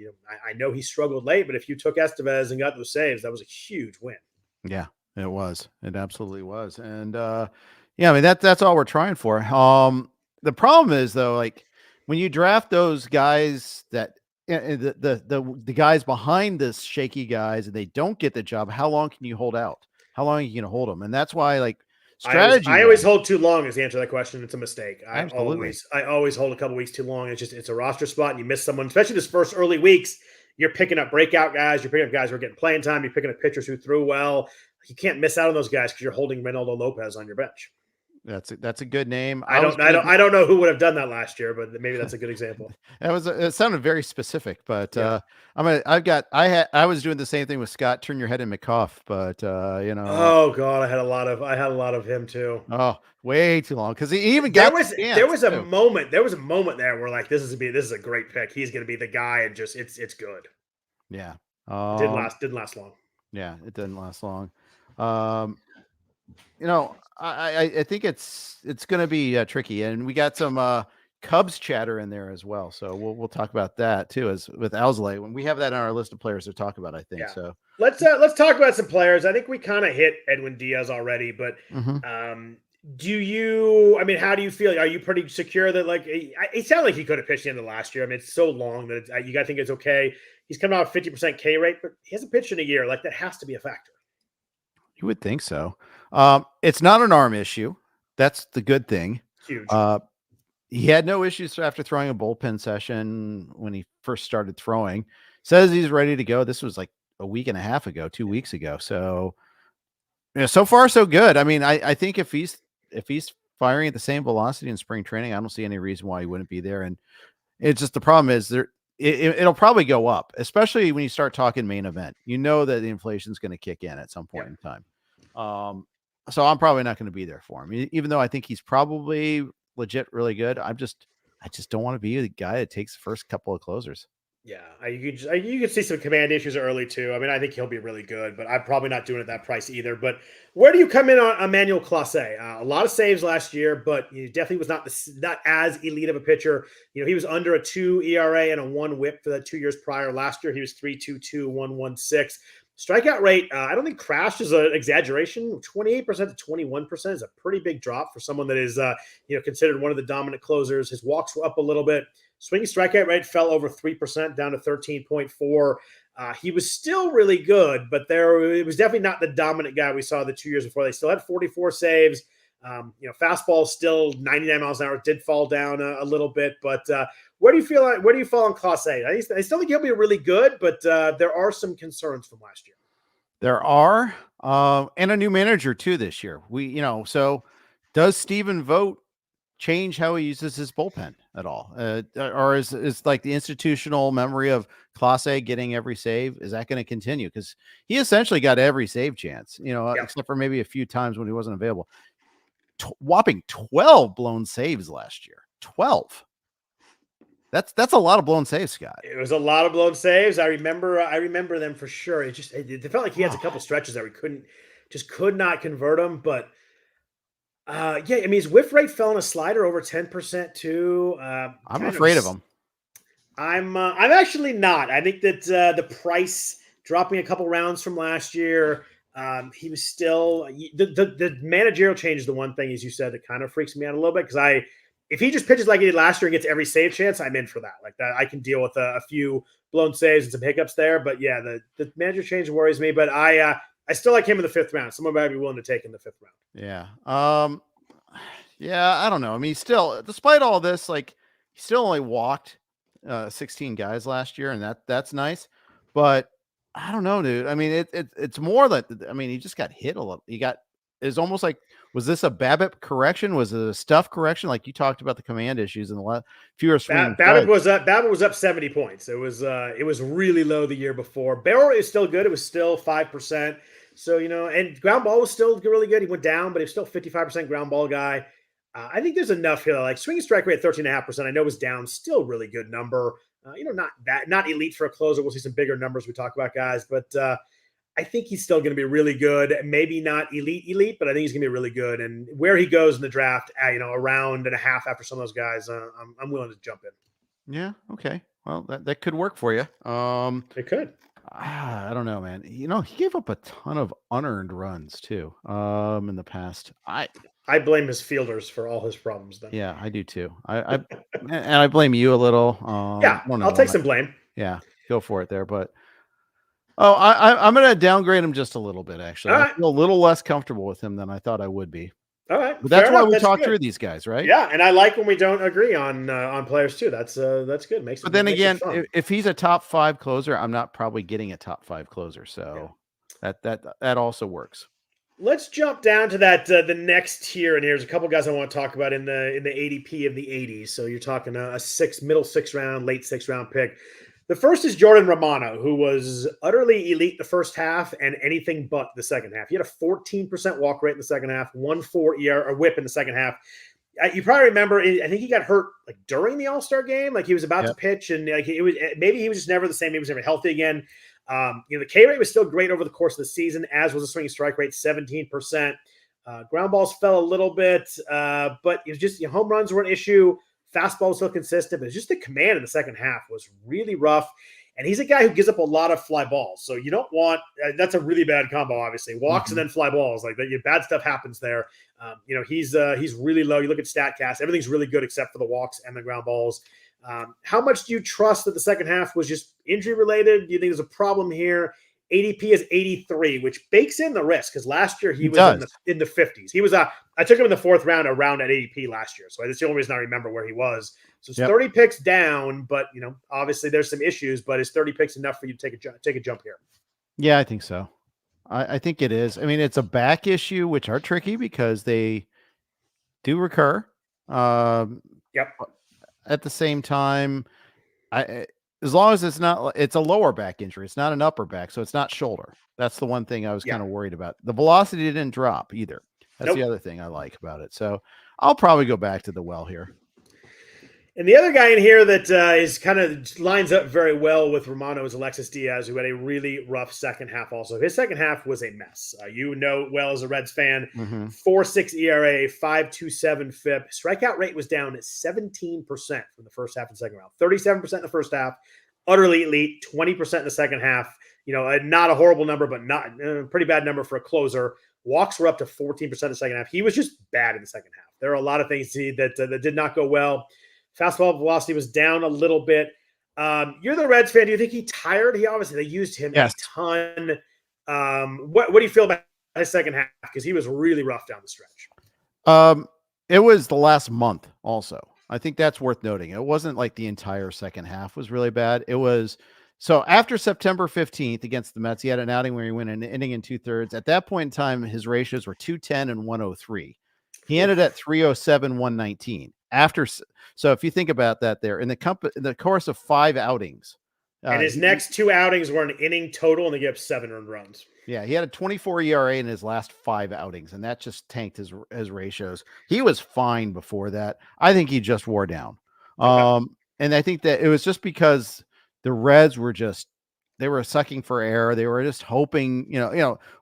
[SPEAKER 1] I know he struggled late, but if you took Estevez and got those saves, that was a huge win. Yeah, it was. It absolutely was, and yeah, I mean that's all we're trying for. The problem is though, like when you draft those guys that. The guys behind this shaky guys and they don't get the job, how long can you hold out? How long are you going to hold them? And that's why like strategy. I always hold too long is the answer to that question. It's a mistake. I always hold a couple weeks too long. It's a roster spot and you miss someone, especially this first early weeks. You're picking up breakout guys. You're picking up guys who are getting playing time. You're picking up pitchers who threw well. You can't miss out on those guys because you're holding Reynaldo Lopez on your bench. That's a good name. I don't know who would have done that last year, but maybe that's a good example. It sounded very specific, but yeah. I was doing the same thing with Scott Turn Your Head in McCuff, but oh god, I had a lot of him too. Oh, way too long because he even got there was a moment there where like this is a great pick. He's going to be the guy, and just it's good. Yeah, didn't last long. Yeah, it didn't last long.
[SPEAKER 2] I think it's going to be tricky, and we got some Cubs chatter in there as well. So we'll talk about that too, as with Alzolay, when we have that on our list of players to talk about. I think
[SPEAKER 1] Yeah.
[SPEAKER 2] so.
[SPEAKER 1] Let's talk about some players. I think we kind of hit Edwin Diaz already, but how do you feel? Are you pretty secure that it sounded like he could have pitched the end of last year? I mean, it's so long that you got to think it's okay. He's coming out 50% K rate, but he hasn't pitched in a year. Like, that has to be a factor.
[SPEAKER 2] You would think so. It's not an arm issue. That's the good thing.
[SPEAKER 1] Huge.
[SPEAKER 2] He had no issues after throwing a bullpen session when he first started throwing. Says he's ready to go. This was like a week and a half ago, 2 weeks ago. So, so far so good. I mean, I think if he's firing at the same velocity in spring training, I don't see any reason why he wouldn't be there. And it's just, the problem is it'll probably go up, especially when you start talking main event. You know that the inflation is going to kick in at some point in time. So I'm probably not going to be there for him, even though I think he's probably legit really good. I just don't want to be the guy that takes the first couple of closers.
[SPEAKER 1] Yeah, you can see some command issues early too. I mean, I think he'll be really good, but I'm probably not doing it at that price either. But where do you come in on Emmanuel Clase? A lot of saves last year, but he definitely was not as elite of a pitcher. He was under a 2 ERA and a 1 WHIP for the 2 years prior. Last year, he was 3.22, 1.16. Strikeout rate, I don't think crashed is an exaggeration. 28% to 21% is a pretty big drop for someone that is considered one of the dominant closers. His walks were up a little bit. Swinging strikeout rate fell over 3%, down to 13.4. He was still really good, but it was definitely not the dominant guy we saw the 2 years before. They still had 44 saves. Fastball still 99 miles an hour. It did fall down a little bit, but where do you fall on Clase? I still think he'll be really good, but there are some concerns from last year.
[SPEAKER 2] There are, and a new manager too this year. So does Stephen Vogt change how he uses his bullpen at all? Or is like the institutional memory of Clase getting every save, is that going to continue? Because he essentially got every save chance, except for maybe a few times when he wasn't available. Whopping 12 blown saves last year. 12. That's a lot of blown saves, Scott.
[SPEAKER 1] It was a lot of blown saves. I remember them for sure. It felt like he has a couple stretches that we could not convert them. But I mean, his whiff rate fell on a slider over 10% too.
[SPEAKER 2] I'm afraid of him.
[SPEAKER 1] I'm actually not. I think that the price dropping a couple rounds from last year. He was still the managerial change is the one thing, as you said, that kind of freaks me out a little bit, because if he just pitches like he did last year and gets every save chance, I'm in for that. Like that, I can deal with a few blown saves and some hiccups there. But yeah, the manager change worries me. But I still like him in the 5th round. Someone might be willing to take in the 5th round.
[SPEAKER 2] Yeah. I don't know. I mean, still, despite all this, like, he still only walked 16 guys last year, and that's nice. But I don't know, dude. I mean, it's more that, I mean, he just got hit a little. It's almost like, was this a BABIP correction? Was it a stuff correction? Like you talked about the command issues in the last fewer swing.
[SPEAKER 1] BABIP was up 70 points. It was really low the year before. Barrel is still good. It was still 5%. So, and ground ball was still really good. He went down, but he was still 55% ground ball guy. I think there's enough here. Like swinging strike rate at 13.5%, I know was down, still really good number. Not elite for a closer. We'll see some bigger numbers we talk about, guys, but I think he's still going to be really good. Maybe not elite, but I think he's going to be really good. And where he goes in the draft, a round and a half after some of those guys, I'm willing to jump in.
[SPEAKER 2] Yeah. Okay. Well, that could work for you.
[SPEAKER 1] It could.
[SPEAKER 2] I don't know, man. He gave up a ton of unearned runs too. In the past,
[SPEAKER 1] I blame his fielders for all his problems. Then.
[SPEAKER 2] Yeah, I do too. And I blame you a little.
[SPEAKER 1] I'll take some blame.
[SPEAKER 2] Yeah, go for it there. But I'm going to downgrade him just a little bit. Actually, I feel a little less comfortable with him than I thought I would be.
[SPEAKER 1] All right,
[SPEAKER 2] but that's why we talk through these guys, right?
[SPEAKER 1] Yeah, and I like when we don't agree on players too. That's good.
[SPEAKER 2] But then again, if he's a top 5 closer, I'm not probably getting a top 5 closer. So that also works.
[SPEAKER 1] Let's jump down to that the next tier, and here's a couple guys I want to talk about in the ADP of the 80s. So you're talking a middle 6th round, late 6th round pick. The first is Jordan Romano, who was utterly elite the first half and anything but the second half. He had a 14% walk rate in the second half, 1.4 ER or WHIP in the second half. You probably remember, I think he got hurt like during the All-Star game. Like he was about to pitch, and like maybe he was just never the same. He was never healthy again. The K rate was still great over the course of the season, as was the swinging strike rate, 17%. Ground balls fell a little bit, but it was just home runs were an issue. Fastball was still consistent, but it's just the command in the second half was really rough. And he's a guy who gives up a lot of fly balls. So you don't want that's a really bad combo, obviously. Walks and then fly balls. Like that, bad stuff happens there. He's really low. You look at StatCast, everything's really good except for the walks and the ground balls. How much do you trust that the second half was just injury related? Do you think there's a problem here? ADP is 83, which bakes in the risk because last year he was in the 50s. He was I took him in the fourth round around at ADP last year, so that's the only reason I remember where he was. So it's 30 picks down, but obviously there's some issues. But is 30 picks enough for you to take a jump here?
[SPEAKER 2] Yeah, I think so. I think it is. I mean, it's a back issue, which are tricky because they do recur. At the same time, as long as it's a lower back injury, it's not an upper back, so it's not shoulder. That's the one thing I was kind of worried about. The velocity didn't drop either. That's the other thing I like about it. So I'll probably go back to the well here.
[SPEAKER 1] And the other guy in here that is kind of lines up very well with Romano is Alexis Diaz, who had a really rough second half also. His second half was a mess. Well as a Reds fan, 4.6 ERA, 5.27 FIP. Strikeout rate was down at 17% from the first half and second round. 37% in the first half, utterly elite, 20% in the second half. Not a horrible number, but not a pretty bad number for a closer. Walks were up to 14% in the second half. He was just bad in the second half. There are a lot of things that did not go well. Fastball velocity was down a little bit. You're the Reds fan. Do you think he tired? They used him a ton. What do you feel about his second half? Because he was really rough down the stretch.
[SPEAKER 2] It was the last month also. I think that's worth noting. It wasn't like the entire second half was really bad. It was so after September 15th against the Mets, he had an outing where he went an inning and 2/3. At that point in time, his ratios were 210 and 103. He ended at 307, 119. So if you think about that there in the course of 5 outings,
[SPEAKER 1] and his next 2 outings were an inning total and they gave up 7 earned runs.
[SPEAKER 2] Yeah. He had a 24 ERA in his last 5 outings, and that just tanked his ratios. He was fine before that. I think he just wore down. And I think that it was just because the Reds were they were sucking for air. They were just hoping,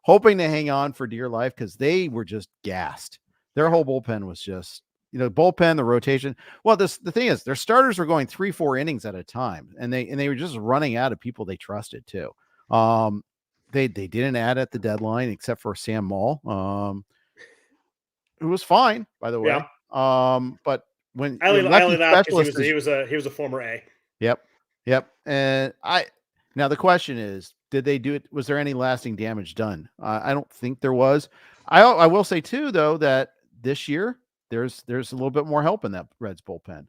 [SPEAKER 2] hoping to hang on for dear life because they were just gassed. Their whole bullpen was just, bullpen, the rotation. Well, the thing is, their starters were going 3-4 innings at a time, and they were just running out of people they trusted too. They didn't add at the deadline except for Sam Moll, who was fine, by the way. But when
[SPEAKER 1] I only laughed because he was a former A.
[SPEAKER 2] Yep. And now the question is, did they do it? Was there any lasting damage done? I don't think there was. I will say too, though, that this year there's a little bit more help in that Reds bullpen.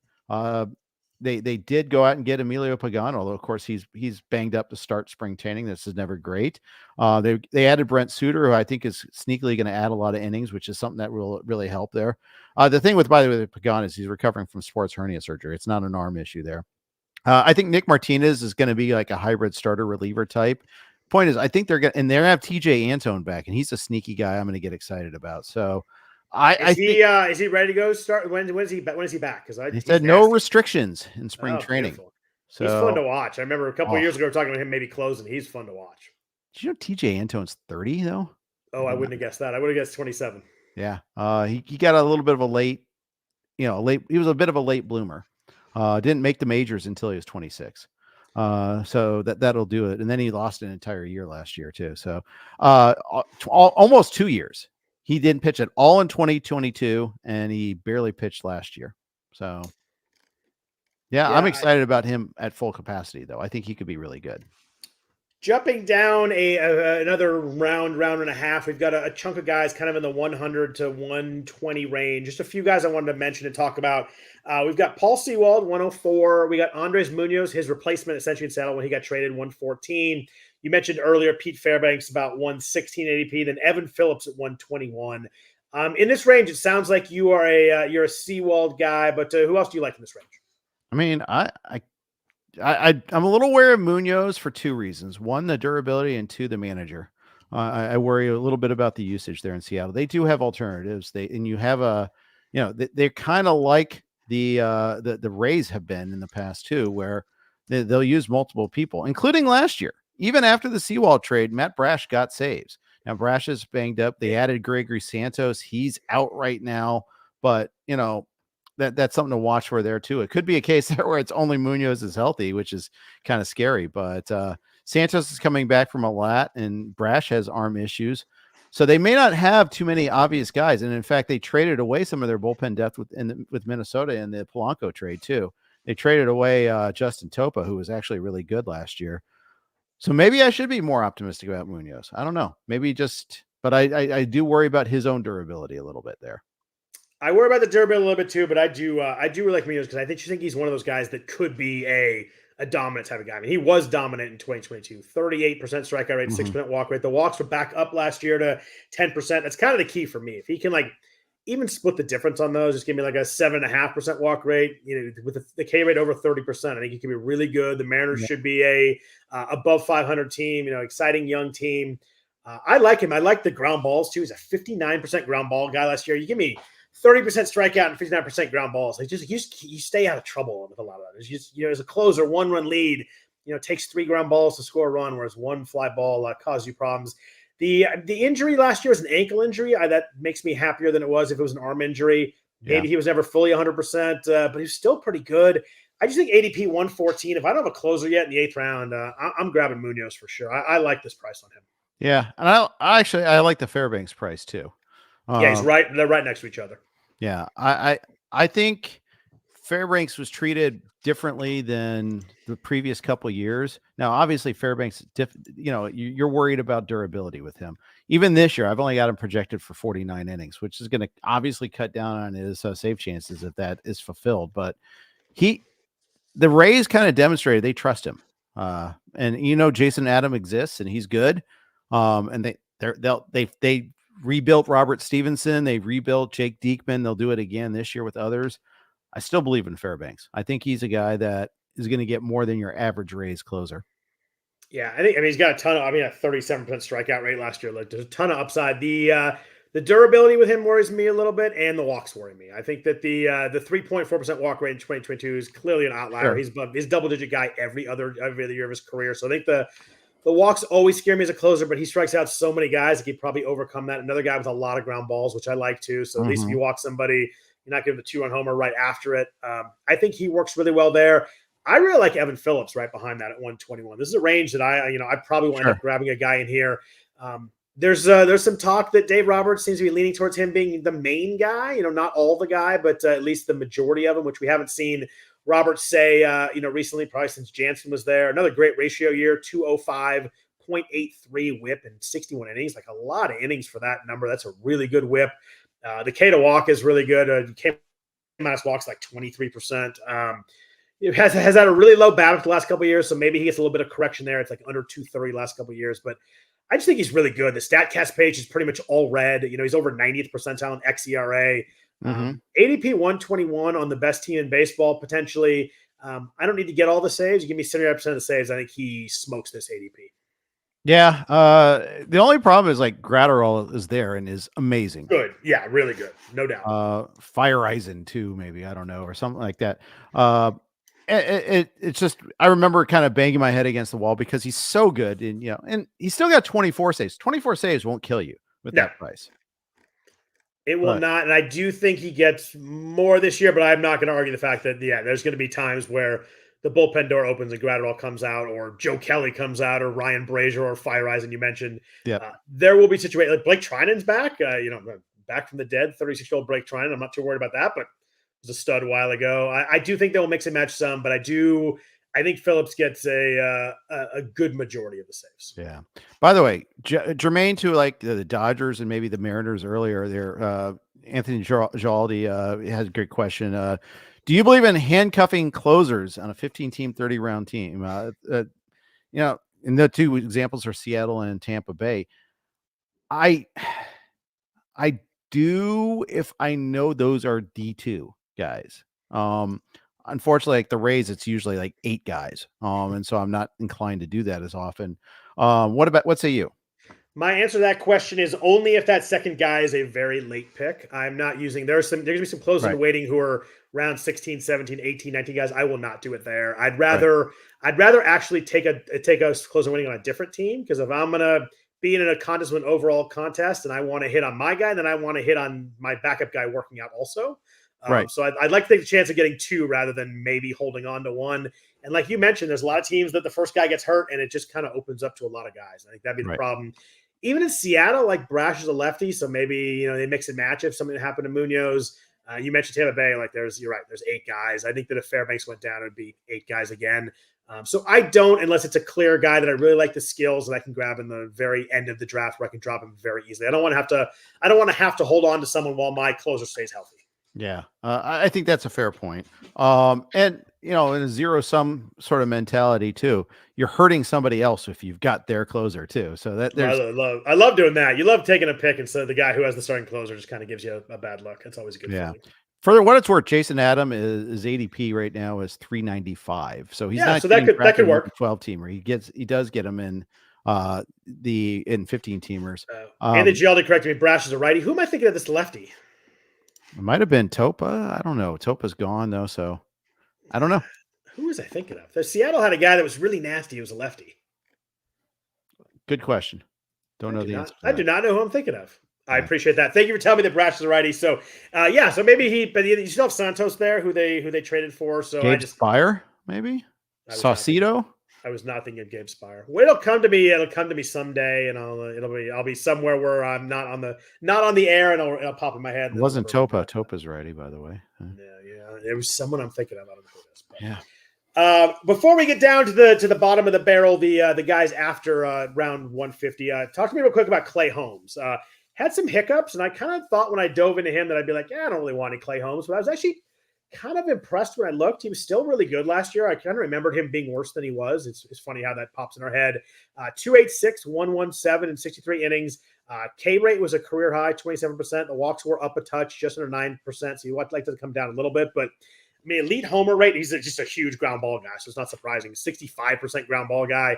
[SPEAKER 2] They did go out and get Emilio Pagan, although of course he's banged up to start spring training. This is never great. They added Brent Suter, who I think is sneakily going to add a lot of innings, which is something that will really help there. The thing by the way, with Pagan is he's recovering from sports hernia surgery. It's not an arm issue there. I think Nick Martinez is going to be like a hybrid starter reliever type. Point is, I think they're going to have TJ Antone back, and he's a sneaky guy I'm going to get excited about. So is
[SPEAKER 1] he ready to go start? When is he back? Because
[SPEAKER 2] he said no restrictions in spring training.
[SPEAKER 1] Beautiful. So he's fun to watch. I remember a couple of years ago we were talking about him maybe closing. He's fun to watch.
[SPEAKER 2] Did you know TJ Antone's 30 though?
[SPEAKER 1] Oh, I wouldn't have guessed that. I would have guessed 27.
[SPEAKER 2] Yeah. He got a little bit of a late. He was a bit of a late bloomer. Didn't make the majors until he was 26. So that'll do it. And then he lost an entire year last year too. So almost 2 years. He didn't pitch at all in 2022, and he barely pitched last year. So yeah, I'm excited about him at full capacity, though. I think he could be really good.
[SPEAKER 1] Jumping down another round and a half, we've got a chunk of guys kind of in the 100 to 120 range. Just a few guys I wanted to mention and talk about. We've got Paul Sewald, 104. We got Andres Munoz, his replacement essentially in Seattle when he got traded, 114. You mentioned earlier Pete Fairbanks about 116 ADP, then Evan Phillips at 121. In this range, it sounds like you're a Sewald guy, but who else do you like in this range?
[SPEAKER 2] I mean, I'm a little wary of Munoz for 2 reasons. 1, the durability, and 2, the manager. I worry a little bit about the usage there in Seattle. They do have alternatives. They're kind of like the Rays have been in the past too, where they'll use multiple people, including last year. Even after the Sewald trade, Matt Brash got saves. Now Brash is banged up. They added Gregory Santos. He's out right now, but that's something to watch for there too. It could be a case there where it's only Munoz is healthy, which is kind of scary. But Santos is coming back from a lat, and Brash has arm issues, so they may not have too many obvious guys. And in fact, they traded away some of their bullpen depth with Minnesota in the Polanco trade too. They traded away Justin Topa, who was actually really good last year. So maybe I should be more optimistic about Munoz. I don't know. Maybe but I do worry about his own durability a little bit there.
[SPEAKER 1] I worry about the durability a little bit too, but I do really like Munoz because I think he's one of those guys that could be a dominant type of guy. I mean, he was dominant in 2022, 38% strikeout rate, 6% walk rate. The walks were back up last year to 10%. That's kind of the key for me. If he can even split the difference on those, just give me a 7.5% walk rate, with the K rate over 30%. I think he can be really good. The Mariners should be a above 500 team, exciting young team. I like him. I like the ground balls too. He's a 59% ground ball guy last year. You give me 30% strikeout and 59% ground balls. You stay out of trouble with a lot of that. It's just, as a closer, 1-run lead, it takes 3 ground balls to score a run, whereas 1 fly ball causes you problems. The injury last year was an ankle injury. That makes me happier than it was if it was an arm injury. Maybe he was never fully 100%, but he's still pretty good. I just think ADP 114. If I don't have a closer yet in the 8th round, I'm grabbing Munoz for sure. I like this price on him.
[SPEAKER 2] Yeah, and I like the Fairbanks price too.
[SPEAKER 1] He's right. They're right next to each other.
[SPEAKER 2] Yeah, I think Fairbanks was treated differently than the previous couple of years. Now, obviously, Fairbanks, you're worried about durability with him. Even this year, I've only got him projected for 49 innings, which is going to obviously cut down on his save chances if that is fulfilled. But the Rays kind of demonstrated they trust him, and Jason Adam exists and he's good, and they rebuilt Robert Stevenson. They rebuilt Jake Diekman. They'll do it again this year with others. I still believe in Fairbanks. I think he's a guy that is going to get more than your average Rays closer.
[SPEAKER 1] Yeah, I mean, he's got a 37% strikeout rate last year. There's a ton of upside. The durability with him worries me a little bit, and the walks worry me. I think that the 3.4% walk rate in 2022 is clearly an outlier. Sure. He's double-digit guy every other year of his career. So I think the walks always scare me as a closer, but he strikes out so many guys that he probably overcome that. Another guy with a lot of ground balls, which I like too. So at least if you walk somebody, you're not giving the 2-run homer right after it. I think he works really well there. I really like Evan Phillips right behind that at 121. This is a range that I probably will end up grabbing a guy in here. There's some talk that Dave Roberts seems to be leaning towards him being the main guy, not all the guy, but at least the majority of them, which we haven't seen Roberts say, recently, probably since Jansen was there. Another great ratio year, 205.83 whip in 61 innings, like a lot of innings for that number. That's a really good whip. The K to walk is really good. K minus walks like 23%. It has had a really low BABIP the last couple of years, so maybe he gets a little bit of correction there. It's like under 230 last couple of years, but I just think he's really good. The StatCast page is pretty much all red. He's over 90th percentile in xERA. ADP 121 on the best team in baseball, potentially. I don't need to get all the saves. You give me 75% of the saves. I think he smokes this ADP.
[SPEAKER 2] Yeah. The only problem is Gratterall is there and is amazing.
[SPEAKER 1] Good. Yeah, really good. No doubt.
[SPEAKER 2] Fire Eisen too, maybe. I don't know, or something like that. It's just, I remember kind of banging my head against the wall because he's so good, and he's still got 24 saves. 24 saves won't kill you with that price.
[SPEAKER 1] It will not, and I do think he gets more this year, but I'm not going to argue the fact that, there's going to be times where the bullpen door opens and Gratterall comes out, or Joe Kelly comes out, or Ryan Brazier, or Fire Eisen you mentioned. There will be situations, like Blake Trinan's back, back from the dead, 36-year-old Blake Trinan. I'm not too worried about that, but was a stud a while ago. I do think they will mix and match some, but I think Phillips gets a good majority of the saves. Yeah.
[SPEAKER 2] By the way, germane to the Dodgers and maybe the Mariners earlier there, Anthony Jaldi has a great question. Do you believe in handcuffing closers on a 15-team, 30-round team? And the two examples are Seattle and Tampa Bay. I do, if I know those are D2 guys. Unfortunately, the Rays, it's usually 8 guys. And so I'm not inclined to do that as often. What say you?
[SPEAKER 1] My answer to that question is only if that second guy is a very late pick. I'm not using, there's going to be some closers in waiting who are round 16, 17, 18, 19 guys. I will not do it there. I'd rather actually take a closer waiting on a different team. Because if I'm going to being in a contest with an overall contest, and I want to hit on my guy, then I want to hit on my backup guy working out also.
[SPEAKER 2] Right.
[SPEAKER 1] So I'd like to take the chance of getting two rather than maybe holding on to one. And like you mentioned, there's a lot of teams that the first guy gets hurt and it just kind of opens up to a lot of guys. I think that'd be the problem. Even in Seattle, like Brash is a lefty, so maybe they mix and match if something happened to Munoz. You mentioned Tampa Bay, like you're right, there's 8 guys. I think that if Fairbanks went down, it would be 8 guys again. So I don't, unless it's a clear guy that I really like the skills that I can grab in the very end of the draft where I can drop him very easily. I don't want to have to hold on to someone while my closer stays healthy.
[SPEAKER 2] Yeah, I think that's a fair point. And in a zero-sum sort of mentality too, you're hurting somebody else if you've got their closer too. So that
[SPEAKER 1] I love doing that. You love taking a pick instead of the guy who has the starting closer just kind of gives you a bad look. That's always a good feeling.
[SPEAKER 2] For what it's worth, Jason Adam is ADP right now is 395. So he's not.
[SPEAKER 1] So that could work.
[SPEAKER 2] 12 teamer. He does get him in 15 teamers.
[SPEAKER 1] And the GLD corrected me. Brash is a righty. Who am I thinking of this lefty?
[SPEAKER 2] It might have been Topa. I don't know. Topa's gone though, so I don't know.
[SPEAKER 1] Who was I thinking of? Seattle had a guy that was really nasty. He was a lefty.
[SPEAKER 2] Good question. Don't know the answer.
[SPEAKER 1] I do not know who I'm thinking of. I appreciate that. Thank you for telling me that Brash is a righty. So, so maybe but you still have Santos there, who they traded for. So
[SPEAKER 2] Gabe Spire, maybe Saucedo.
[SPEAKER 1] I was not thinking of Gabe Spire. Well, it'll come to me. It'll come to me someday, and I'll be somewhere where I'm not on the air, and it'll pop in my head.
[SPEAKER 2] It wasn't Topa. Topa's righty, by the way.
[SPEAKER 1] Yeah. There was someone I'm thinking of. I don't know who it is.
[SPEAKER 2] Yeah.
[SPEAKER 1] Before we get down to the bottom of the barrel, the guys after round 150, talk to me real quick about Clay Holmes. Had some hiccups, and I kind of thought when I dove into him that I'd be like, I don't really want any Clay Holmes, but I was actually kind of impressed when I looked. He was still really good last year. I kind of remembered him being worse than he was. It's funny how that pops in our head. 286, 117 in 63 innings. K rate was a career high, 27%. The walks were up a touch, just under 9%. So you would like to come down a little bit, but I mean, elite homer rate, he's just a huge ground ball guy, so it's not surprising. 65% ground ball guy.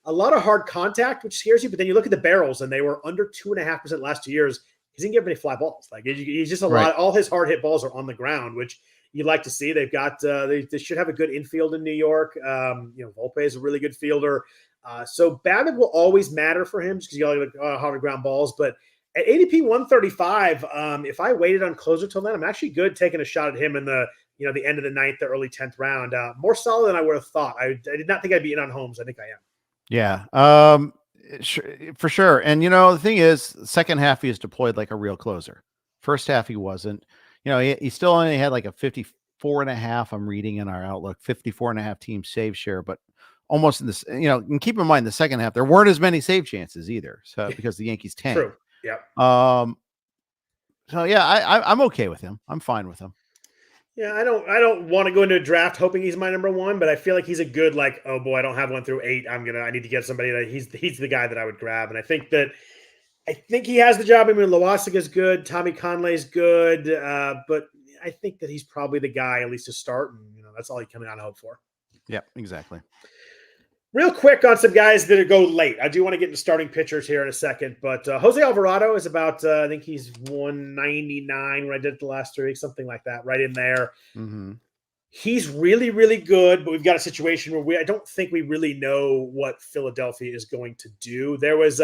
[SPEAKER 1] A lot of hard contact, which scares you, but then you look at the barrels, and they were under 2.5% last 2 years. He didn't give any fly balls. Like he's just a lot. All his hard hit balls are on the ground, which you'd like to see. They've got they should have a good infield in New York. Volpe is a really good fielder. So BABIP will always matter for him just because you got to hard ground balls. But at ADP 135, if I waited on closer till then, I'm actually good taking a shot at him in the end of the 9th or early 10th round. More solid than I would have thought. I did not think I'd be in on Holmes. I think I am.
[SPEAKER 2] Yeah, for sure. And the thing is, the second half he was deployed like a real closer. First half he wasn't. He still only had like a 54.5. I'm reading in our Outlook, 54.5 team save share, but almost in this. And keep in mind the second half there weren't as many save chances either. So because the Yankees tanked.
[SPEAKER 1] True. Yeah.
[SPEAKER 2] So yeah, I'm okay with him. I'm fine with him.
[SPEAKER 1] Yeah, I don't want to go into a draft hoping he's my number one, but I feel like he's a good, like, oh boy, I don't have 1 through 8. I need to get somebody that he's the guy that I would grab. And I think he has the job. I mean, Loaisiga's good, Tommy Conley's good, but I think that he's probably the guy at least to start, and that's all you come out and hope for.
[SPEAKER 2] Yeah, exactly.
[SPEAKER 1] Real quick on some guys that go late. I do want to get into starting pitchers here in a second, but Jose Alvarado is about, I think he's 199 when I did it the last 3 weeks, something like that, right in there.
[SPEAKER 2] Mm-hmm.
[SPEAKER 1] He's really, really good, but we've got a situation where I don't think we really know what Philadelphia is going to do. There was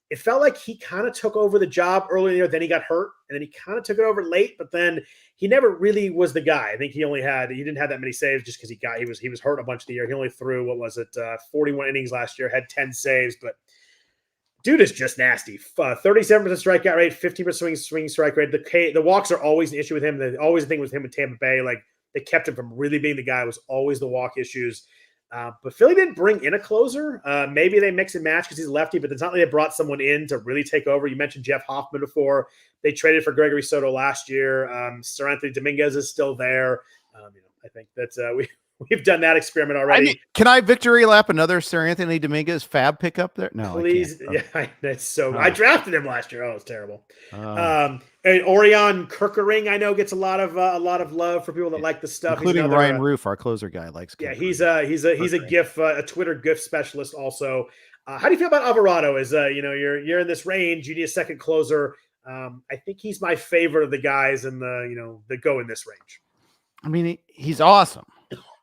[SPEAKER 1] it felt like he kind of took over the job earlier, then he got hurt, and then he kind of took it over late, but then he never really was the guy. I think he didn't have that many saves just because he was hurt a bunch of the year. He only threw 41 innings last year, had 10 saves, but dude is just nasty. 37% strikeout rate, 50% swing strike rate. The walks are always an issue with him. Always the thing with him in Tampa Bay, like they kept him from really being the guy. It was always the walk issues. But Philly didn't bring in a closer. Maybe they mix and match because he's lefty, but it's not like they brought someone in to really take over. You mentioned Jeff Hoffman before. They traded for Gregory Soto last year. Sir Anthony Dominguez is still there. I think that we've done that experiment already.
[SPEAKER 2] Can I victory lap another Sir Anthony Dominguez fab pickup there? No,
[SPEAKER 1] please. That's so. I drafted him last year. Oh, it's terrible. And Orion Kirkering, I know, gets a lot of love for people that like the stuff,
[SPEAKER 2] including Ryan Roof, our closer guy, likes.
[SPEAKER 1] Yeah, he's a GIF, a Twitter GIF specialist also. How do you feel about Alvarado? You're in this range. You need a second closer. I think he's my favorite of the guys in that go in this range.
[SPEAKER 2] I mean, he's awesome.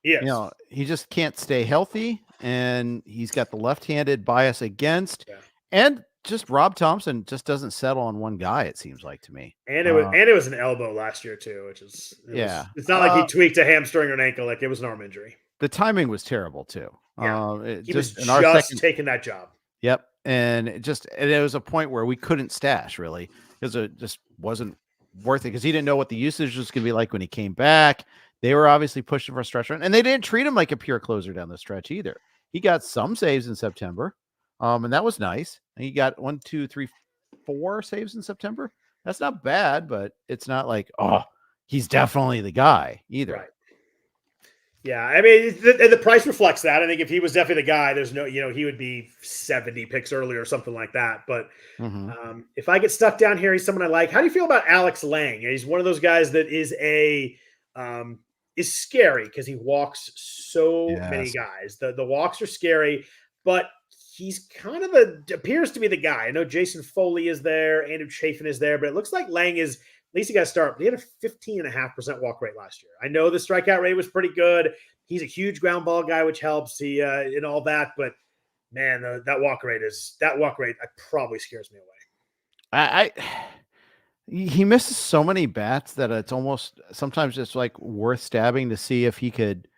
[SPEAKER 1] Yes.
[SPEAKER 2] He just can't stay healthy, and he's got the left-handed bias against. Yeah. And just Rob Thompson just doesn't settle on one guy. It seems like to me.
[SPEAKER 1] And it was an elbow last year too, which is it's not like he tweaked a hamstring or an ankle, like it was an arm injury.
[SPEAKER 2] The timing was terrible too.
[SPEAKER 1] Yeah, he was just taking that job.
[SPEAKER 2] Yep, and it was a point where we couldn't stash really because it just wasn't worth it because he didn't know what the usage was going to be like when he came back. They were obviously pushing for a stretch run, and they didn't treat him like a pure closer down the stretch either. He got some saves in September, and that was nice. And he got 1, 2, 3, 4 saves in September. That's not bad, but it's not like, oh, he's definitely the guy either.
[SPEAKER 1] Right. Yeah, I mean, the price reflects that. I think if he was definitely the guy, there's no, he would be 70 picks earlier or something like that. But if I get stuck down here, he's someone I like. How do you feel about Alex Lange? He's one of those guys that is is scary because he walks so many guys. The walks are scary, but he's kind of appears to be the guy. I know Jason Foley is there, Andrew Chafin is there, but it looks like Lange is. At least he got to start. He had a 15.5% walk rate last year. I know the strikeout rate was pretty good. He's a huge ground ball guy, which helps. He and all that, but man, that walk rate probably scares me away.
[SPEAKER 2] He misses so many bats that it's almost sometimes just like worth stabbing to see if he could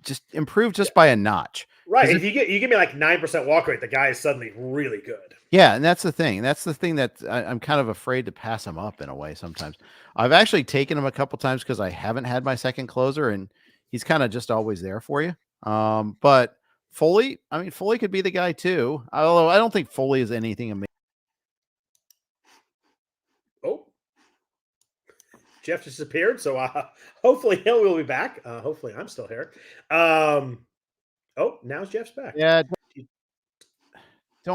[SPEAKER 2] just improve just by a notch.
[SPEAKER 1] Right. If you give me like 9% walk rate, the guy is suddenly really good.
[SPEAKER 2] Yeah, and that's the thing. That's the thing that I'm kind of afraid to pass him up in a way sometimes. I've actually taken him a couple times because I haven't had my second closer, and he's kind of just always there for you. But Foley, Foley could be the guy too. Although I don't think Foley is anything amazing.
[SPEAKER 1] Oh, Jeff disappeared, so hopefully he will be back. Hopefully I'm still here. Now Jeff's back.
[SPEAKER 2] Yeah.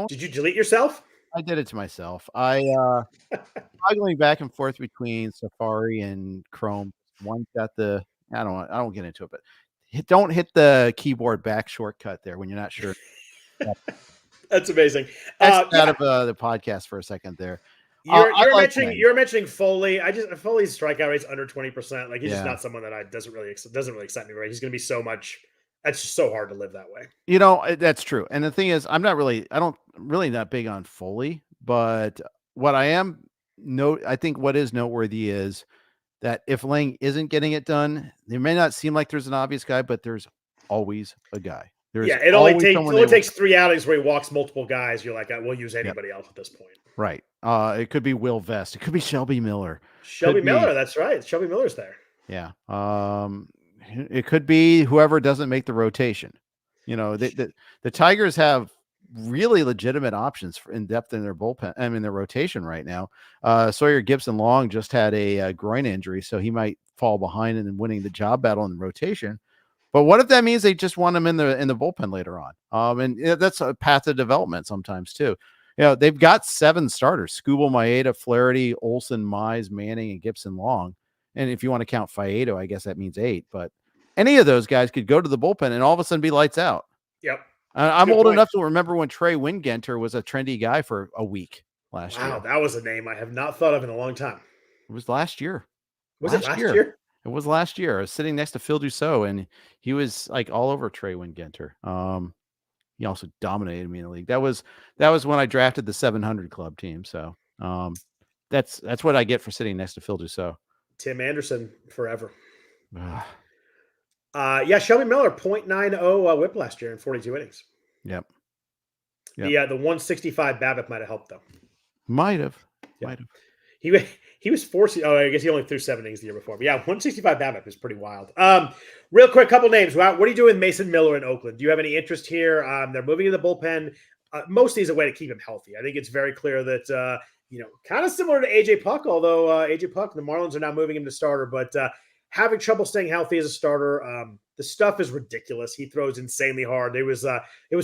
[SPEAKER 1] Did you delete yourself?
[SPEAKER 2] I did it to myself. Toggling back and forth between Safari and Chrome. One's got I don't get into it, but don't hit the keyboard back shortcut there when you're not sure.
[SPEAKER 1] That's amazing.
[SPEAKER 2] Out of the podcast for a second there.
[SPEAKER 1] You're mentioning Foley. Foley's strikeout rate's under 20%. Like he's just not someone that doesn't really excite me. Right? He's going to be so much. That's just so hard to live that way.
[SPEAKER 2] That's true. And the thing is, not big on Foley, but what I think what is noteworthy is that if Lange isn't getting it done, there may not seem like there's an obvious guy, but there's always a guy.
[SPEAKER 1] It only takes 3 outings where he walks multiple guys. You're like, we'll use anybody else at this point.
[SPEAKER 2] Right. It could be Will Vest. It could be Shelby Miller.
[SPEAKER 1] That's right. Shelby Miller's there.
[SPEAKER 2] Yeah. It could be whoever doesn't make the rotation. The Tigers have really legitimate options for in depth in their bullpen. Their rotation right now. Sawyer Gibson Long just had a groin injury, so he might fall behind in winning the job battle in the rotation. But what if that means they just want him in the bullpen later on? That's a path of development sometimes too. They've got 7 starters: Skubal, Maeda, Flaherty, Olsen, Mize, Manning, and Gibson Long. And if you want to count Faedo, I guess that means 8. But any of those guys could go to the bullpen and all of a sudden be lights out.
[SPEAKER 1] Yep.
[SPEAKER 2] I'm old enough to remember when Trey Wingenter was a trendy guy for a week last year.
[SPEAKER 1] Wow, that was a name I have not thought of in a long time.
[SPEAKER 2] It was last year.
[SPEAKER 1] Was it last year?
[SPEAKER 2] It was last year. I was sitting next to Phil Dussault, and he was like all over Trey Wingenter. He also dominated me in the league. That was when I drafted the 700 club team. So that's what I get for sitting next to Phil Dussault.
[SPEAKER 1] Tim Anderson forever. Shelby Miller 0.90 whip last year in 42 innings.
[SPEAKER 2] Yep.
[SPEAKER 1] The 165 BABIP might have helped though.
[SPEAKER 2] Might have.
[SPEAKER 1] He was forcing. Oh, I guess he only threw 7 innings the year before. But 165 BABIP is pretty wild. Real quick, couple names. What are you doing with Mason Miller in Oakland? Do you have any interest here? They're moving to the bullpen. Mostly as a way to keep him healthy. I think it's very clear that kind of similar to AJ Puck, although AJ Puck, the Marlins are now moving him to starter, but having trouble staying healthy as a starter. The stuff is ridiculous. He throws insanely hard. It was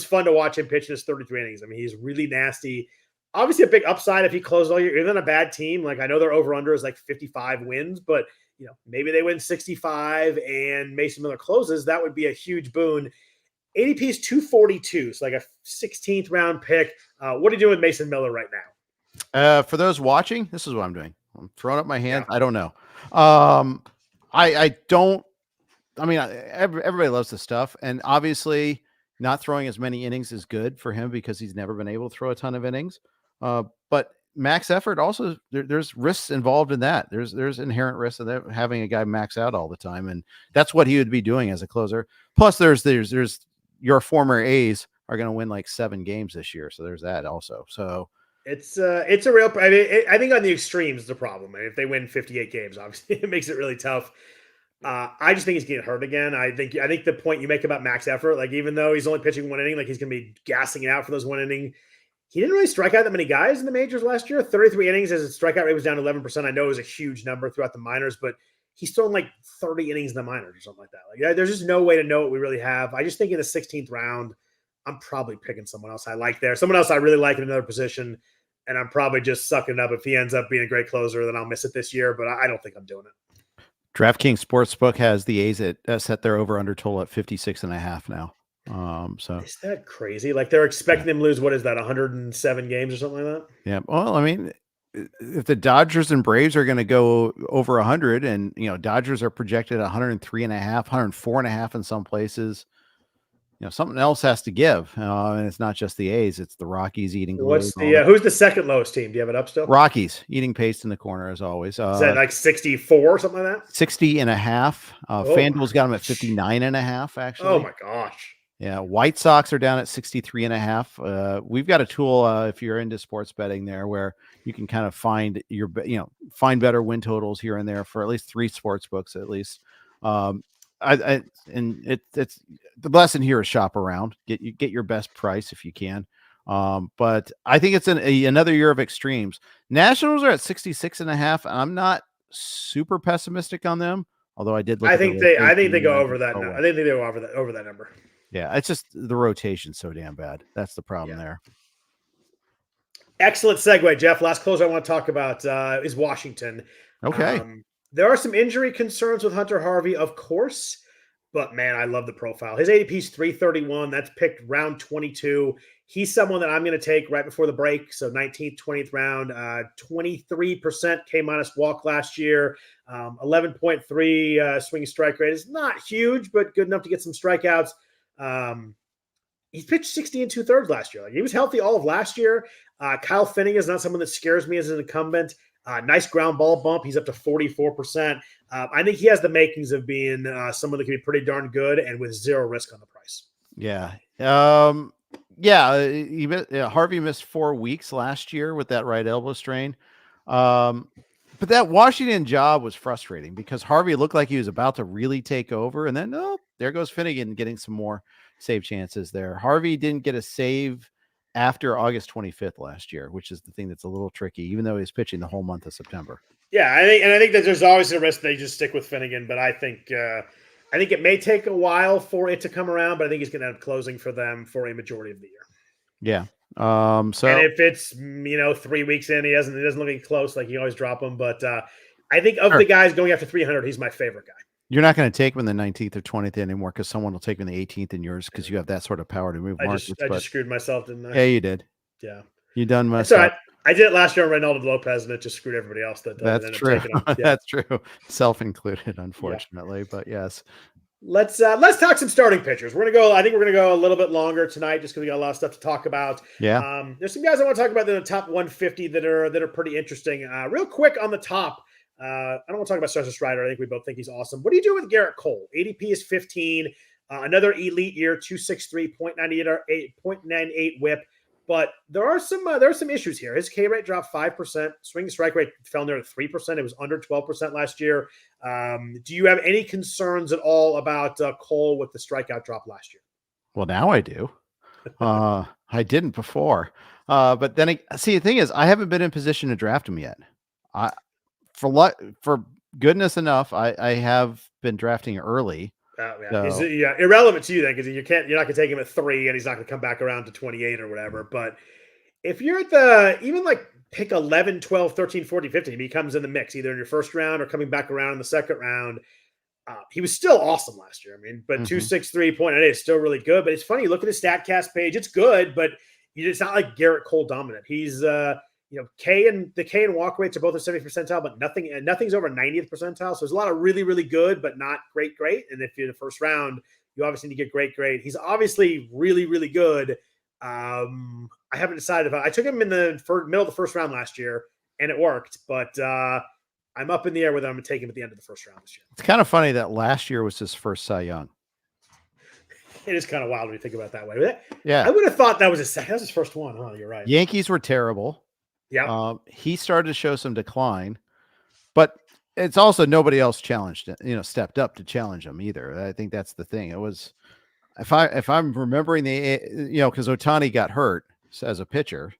[SPEAKER 1] fun to watch him pitch in his 33 innings. He's really nasty. Obviously a big upside if he closes all year. Even a bad team, like I know their over-under is like 55 wins, but maybe they win 65 and Mason Miller closes. That would be a huge boon. ADP is 242, so like a 16th round pick. What are you doing with Mason Miller right
[SPEAKER 2] now? For those watching, this is what I'm doing. I'm throwing up my hands. Yeah. I don't know. Everybody loves the stuff, and obviously not throwing as many innings is good for him because he's never been able to throw a ton of innings. But max effort also there's risks involved in that. There's inherent risks of that, having a guy max out all the time, and that's what he would be doing as a closer. Plus, there's your former A's are going to win like 7 games this year, so there's that also. So
[SPEAKER 1] it's a real. I mean, I think on the extremes the problem. And if they win 58 games, obviously it makes it really tough. I just think he's getting hurt again. I think the point you make about max effort, like even though he's only pitching 1 inning, like he's going to be gassing it out for those 1 inning. He didn't really strike out that many guys in the majors last year. 33 innings, his strikeout rate was down to 11%. I know it was a huge number throughout the minors, but he's thrown like 30 innings in the minors or something like that. Like, there's just no way to know what we really have. I just think in the 16th round, I'm probably picking someone else I like there. Someone else I really like in another position, and I'm probably just sucking it up. If he ends up being a great closer, then I'll miss it this year, but I don't think I'm doing it.
[SPEAKER 2] DraftKings Sportsbook has the A's at set their over-under total at 56.5 now. So
[SPEAKER 1] is that crazy? Like they're expecting them to lose, what is that, 107 games or something like that?
[SPEAKER 2] Yeah. Well, I mean, if the Dodgers and Braves are going to go over 100, and Dodgers are projected 103.5, 104.5 in some places, something else has to give. And it's not just the A's; it's the Rockies eating.
[SPEAKER 1] What's the who's the second lowest team? Do you have it up still?
[SPEAKER 2] Rockies eating paste in the corner as always.
[SPEAKER 1] Is that like 64 or something like that?
[SPEAKER 2] 60.5. FanDuel's got them at 59.5. Actually.
[SPEAKER 1] Oh my gosh.
[SPEAKER 2] Yeah, White Sox are down at 63.5. We've got a tool if you're into sports betting there where you can kind of find find better win totals here and there for at least 3 sports books at least. And it's the lesson here is shop around, get your best price if you can. But I think it's another year of extremes. Nationals are at 66.5. I'm not super pessimistic on them, although I did.
[SPEAKER 1] I think they go over that. I think they go over that number.
[SPEAKER 2] Yeah, it's just the rotation's so damn bad. That's the problem there.
[SPEAKER 1] Excellent segue, Jeff. Last closer I want to talk about is Washington.
[SPEAKER 2] Okay.
[SPEAKER 1] There are some injury concerns with Hunter Harvey, of course, but man, I love the profile. His ADP is 331. That's picked round 22. He's someone that I'm going to take right before the break. So 19th, 20th round, 23% K- walk last year. 11.3 swing strike rate is not huge, but good enough to get some strikeouts. He's pitched 60 2/3 last year. Like, he was healthy all of last year. Kyle Finnegan is not someone that scares me as an incumbent. Nice ground ball bump. He's up to 44%. I think he has the makings of being someone that can be pretty darn good and with zero risk on the price.
[SPEAKER 2] Yeah. Harvey missed 4 weeks last year with that right elbow strain. But that Washington job was frustrating because Harvey looked like he was about to really take over. And then, there goes Finnegan getting some more save chances there. Harvey didn't get a save after August 25th last year, which is the thing that's a little tricky, even though he's pitching the whole month of September.
[SPEAKER 1] Yeah, I think that there's always a risk they just stick with Finnegan, but I think it may take a while for it to come around, but I think he's going to end up closing for them for a majority of the year.
[SPEAKER 2] Yeah.
[SPEAKER 1] And if it's 3 weeks in, he doesn't look any close, like you always drop him. But I think of the guys going after 300, he's my favorite guy.
[SPEAKER 2] You're not going to take him in the 19th or 20th anymore because someone will take him in the 18th in yours because you have that sort of power to move markets.
[SPEAKER 1] I just screwed myself, didn't I?
[SPEAKER 2] Yeah, you did.
[SPEAKER 1] Yeah.
[SPEAKER 2] You done messed up.
[SPEAKER 1] I did it last year on Ronaldo Lopez, and it just screwed everybody else.
[SPEAKER 2] That's true. Yeah. That's true. Self-included, unfortunately. Yeah. But yes.
[SPEAKER 1] Let's talk some starting pitchers. I think we're gonna go a little bit longer tonight just because we got a lot of stuff to talk about.
[SPEAKER 2] Yeah.
[SPEAKER 1] There's some guys I want to talk about in the top 150 that are pretty interesting. Real quick on the top. I don't want to talk about Spencer Strider. I think we both think he's awesome. What do you do with Gerrit Cole? ADP is 15. Another elite year, 263, 0.98 whip. But there are some issues here. His K rate dropped 5%. Swing strike rate fell near 3%. It was under 12% last year. Do you have any concerns at all about Cole with the strikeout drop last year?
[SPEAKER 2] Well, now I do. I didn't before. But then the thing is, I haven't been in position to draft him yet. For goodness enough, I have been drafting early.
[SPEAKER 1] Yeah. So, irrelevant to you then because you're not going to take him at 3 and he's not going to come back around to 28 or whatever. But if you're at even like pick 11, 12, 13, 14, 15, he comes in the mix either in your first round or coming back around in the second round. He was still awesome last year. I mean, but 263.98 is still really good. But it's funny, you look at his StatCast page, it's good, but it's not like Gerrit Cole dominant. He's K and walk rates are both at 70th percentile, but nothing's over 90th percentile. So there's a lot of really, really good, but not great. And if you're in the first round, you obviously need to get great. He's obviously really, really good, I haven't decided if I took him in the middle of the first round last year, and it worked. But I'm up in the air whether I'm going to take him at the end of the first round this year.
[SPEAKER 2] It's kind of funny that last year was his first Cy Young.
[SPEAKER 1] It is kind of wild when you think about it that way.
[SPEAKER 2] Yeah,
[SPEAKER 1] I would have thought that was his first one. Oh, you're right.
[SPEAKER 2] Yankees were terrible.
[SPEAKER 1] Yeah,
[SPEAKER 2] he started to show some decline, but it's also nobody else challenged it, stepped up to challenge him either. I think that's the thing. It was, if I'm remembering because Ohtani got hurt as a pitcher.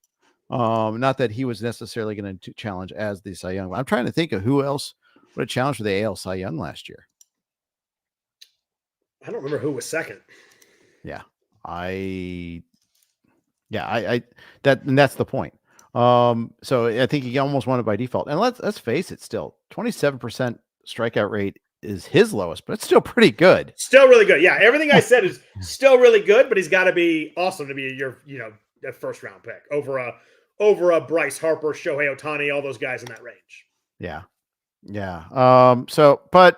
[SPEAKER 2] Not that he was necessarily going to challenge as the Cy Young. I'm trying to think of who else would have challenged for the AL Cy Young last year.
[SPEAKER 1] I don't remember who was second.
[SPEAKER 2] Yeah, that's the point. So I think he almost won it by default. And let's face it, still 27% strikeout rate is his lowest, but it's still pretty good.
[SPEAKER 1] Still really good. Yeah, everything I said is still really good, but he's got to be awesome to be your a first round pick over a Bryce Harper, Shohei Ohtani, all those guys in that range.
[SPEAKER 2] Yeah. But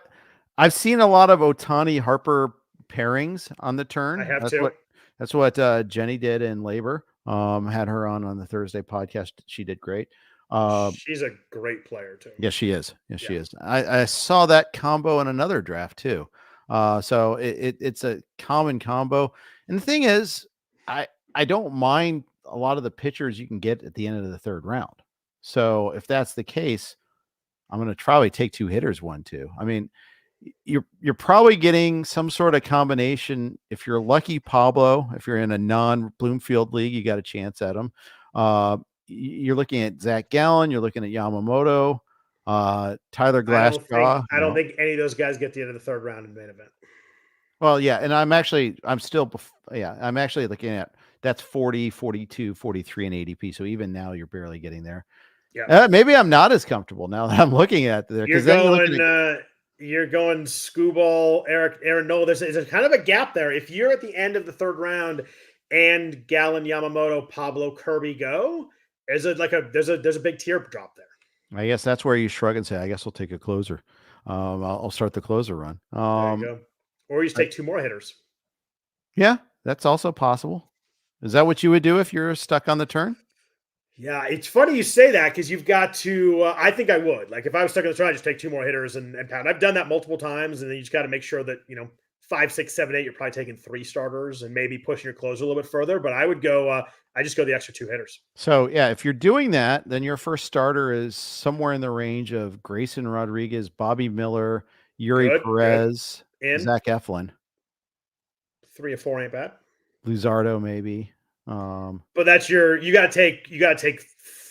[SPEAKER 2] I've seen a lot of Ohtani Harper pairings on the turn.
[SPEAKER 1] I have too.
[SPEAKER 2] That's what Jenny did in labor. Had her on the Thursday podcast. She did great.
[SPEAKER 1] She's a great player too.
[SPEAKER 2] Yes, she is. Yes, she is. I saw that combo in another draft too. So it's a common combo. And the thing is, I don't mind a lot of the pitchers you can get at the end of the third round. So if that's the case, I'm going to probably take 2 hitters 1-2. I mean, you're probably getting some sort of combination. If you're lucky, Pablo, if you're in a non-Bloomfield league, you got a chance at him. You're looking at Zac Gallen. You're looking at Yamamoto, Tyler Glasgow.
[SPEAKER 1] I don't think any of those guys get to the end of the third round in the main event.
[SPEAKER 2] Well, yeah. And I'm actually looking at that's 40, 42, 43 and ADP. So even now you're barely getting there. Yeah. Maybe I'm not as comfortable now that I'm looking at there.
[SPEAKER 1] You're going Skubal, Aaron Nola. There's a kind of a gap there. If you're at the end of the third round and Gallen, Yamamoto, Pablo, Kirby go, there's a big tier drop there.
[SPEAKER 2] I guess that's where you shrug and say, I guess I'll take a closer. I'll start the closer run.
[SPEAKER 1] There you go. Or you just take 2 more hitters.
[SPEAKER 2] Yeah, that's also possible. Is that what you would do if you're stuck on the turn?
[SPEAKER 1] Yeah, it's funny you say that because you've got to. I think I would. Like if I was stuck on the turn, I'd just take 2 more hitters and pound. I've done that multiple times, and then you just got to make sure that 5, 6, 7, 8. You're probably taking 3 starters and maybe pushing your closer a little bit further. But I would go. I just go the extra 2 hitters.
[SPEAKER 2] So yeah, if you're doing that, then your first starter is somewhere in the range of Grayson Rodriguez, Bobby Miller, Eury Perez, Zach Eflin.
[SPEAKER 1] 3 or 4 ain't bad.
[SPEAKER 2] Luzardo maybe.
[SPEAKER 1] But that's you got to take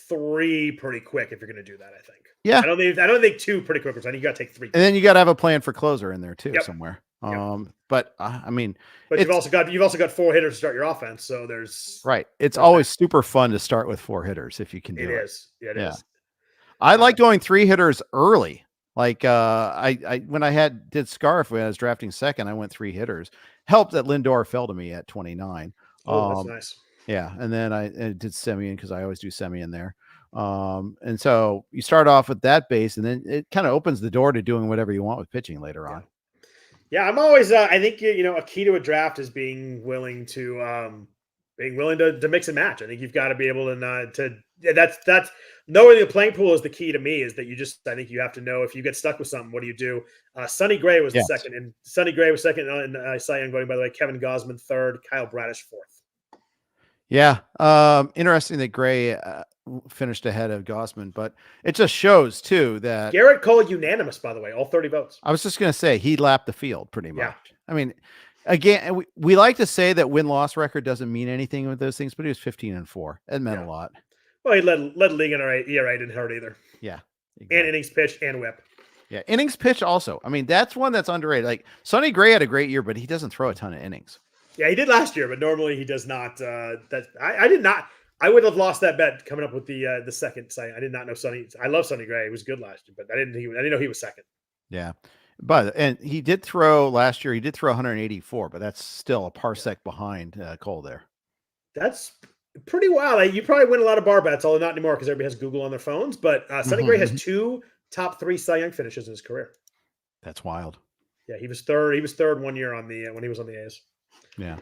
[SPEAKER 1] 3 pretty quick if you're going to do that. I think.
[SPEAKER 2] Yeah.
[SPEAKER 1] I don't think 2 pretty quick. I think you got to take 3.
[SPEAKER 2] And then you got to have a plan for closer in there too somewhere. But
[SPEAKER 1] you've also got 4 hitters to start your offense. So there's
[SPEAKER 2] right. It's always super fun to start with 4 hitters if you can do it.
[SPEAKER 1] It is. Yeah, it is.
[SPEAKER 2] I like going 3 hitters early. Like I when I did Scarf when I was drafting second, I went 3 hitters. Helped that Lindor fell to me at 29.
[SPEAKER 1] Oh, that's nice.
[SPEAKER 2] Yeah, and then I did Semien because I always do Semien there. And so you start off with that base, and then it kind of opens the door to doing whatever you want with pitching later on.
[SPEAKER 1] Yeah, I'm always. I think a key to a draft is being willing to mix and match. I think you've got to be able to. That's knowing the playing pool is the key to me. Is that I think you have to know if you get stuck with something, what do you do? Sonny Gray was the second, and Sonny Gray was second in Cy Young voting. By the way, Kevin Gausman third, Kyle Bradish fourth.
[SPEAKER 2] Yeah. Interesting that Gray finished ahead of Gausman, but it just shows too that
[SPEAKER 1] Gerrit Cole unanimous, by the way, all 30 votes.
[SPEAKER 2] I was just going to say he lapped the field pretty much.
[SPEAKER 1] Yeah.
[SPEAKER 2] I mean, again, we like to say that win-loss record doesn't mean anything with those things, but he was 15-4. It meant a lot.
[SPEAKER 1] Well, he led league in ERA, didn't hurt either.
[SPEAKER 2] Yeah.
[SPEAKER 1] Exactly. And innings pitched and whip.
[SPEAKER 2] Yeah. Innings pitched also. I mean, that's one that's underrated. Like Sonny Gray had a great year, but he doesn't throw a ton of innings.
[SPEAKER 1] Yeah, he did last year, but normally he does not. I did not. I would have lost that bet coming up with the second. I did not know Sonny. I love Sonny Gray. He was good last year, but I didn't know he was second.
[SPEAKER 2] Yeah, and he did throw last year. He did throw 184, but that's still a parsec behind Cole there.
[SPEAKER 1] That's pretty wild. You probably win a lot of bar bets, although not anymore because everybody has Google on their phones. But Sonny Gray has 2 top 3 Cy Young finishes in his career.
[SPEAKER 2] That's wild.
[SPEAKER 1] Yeah, he was third. He was third one year on the when he was on the A's.
[SPEAKER 2] Yeah.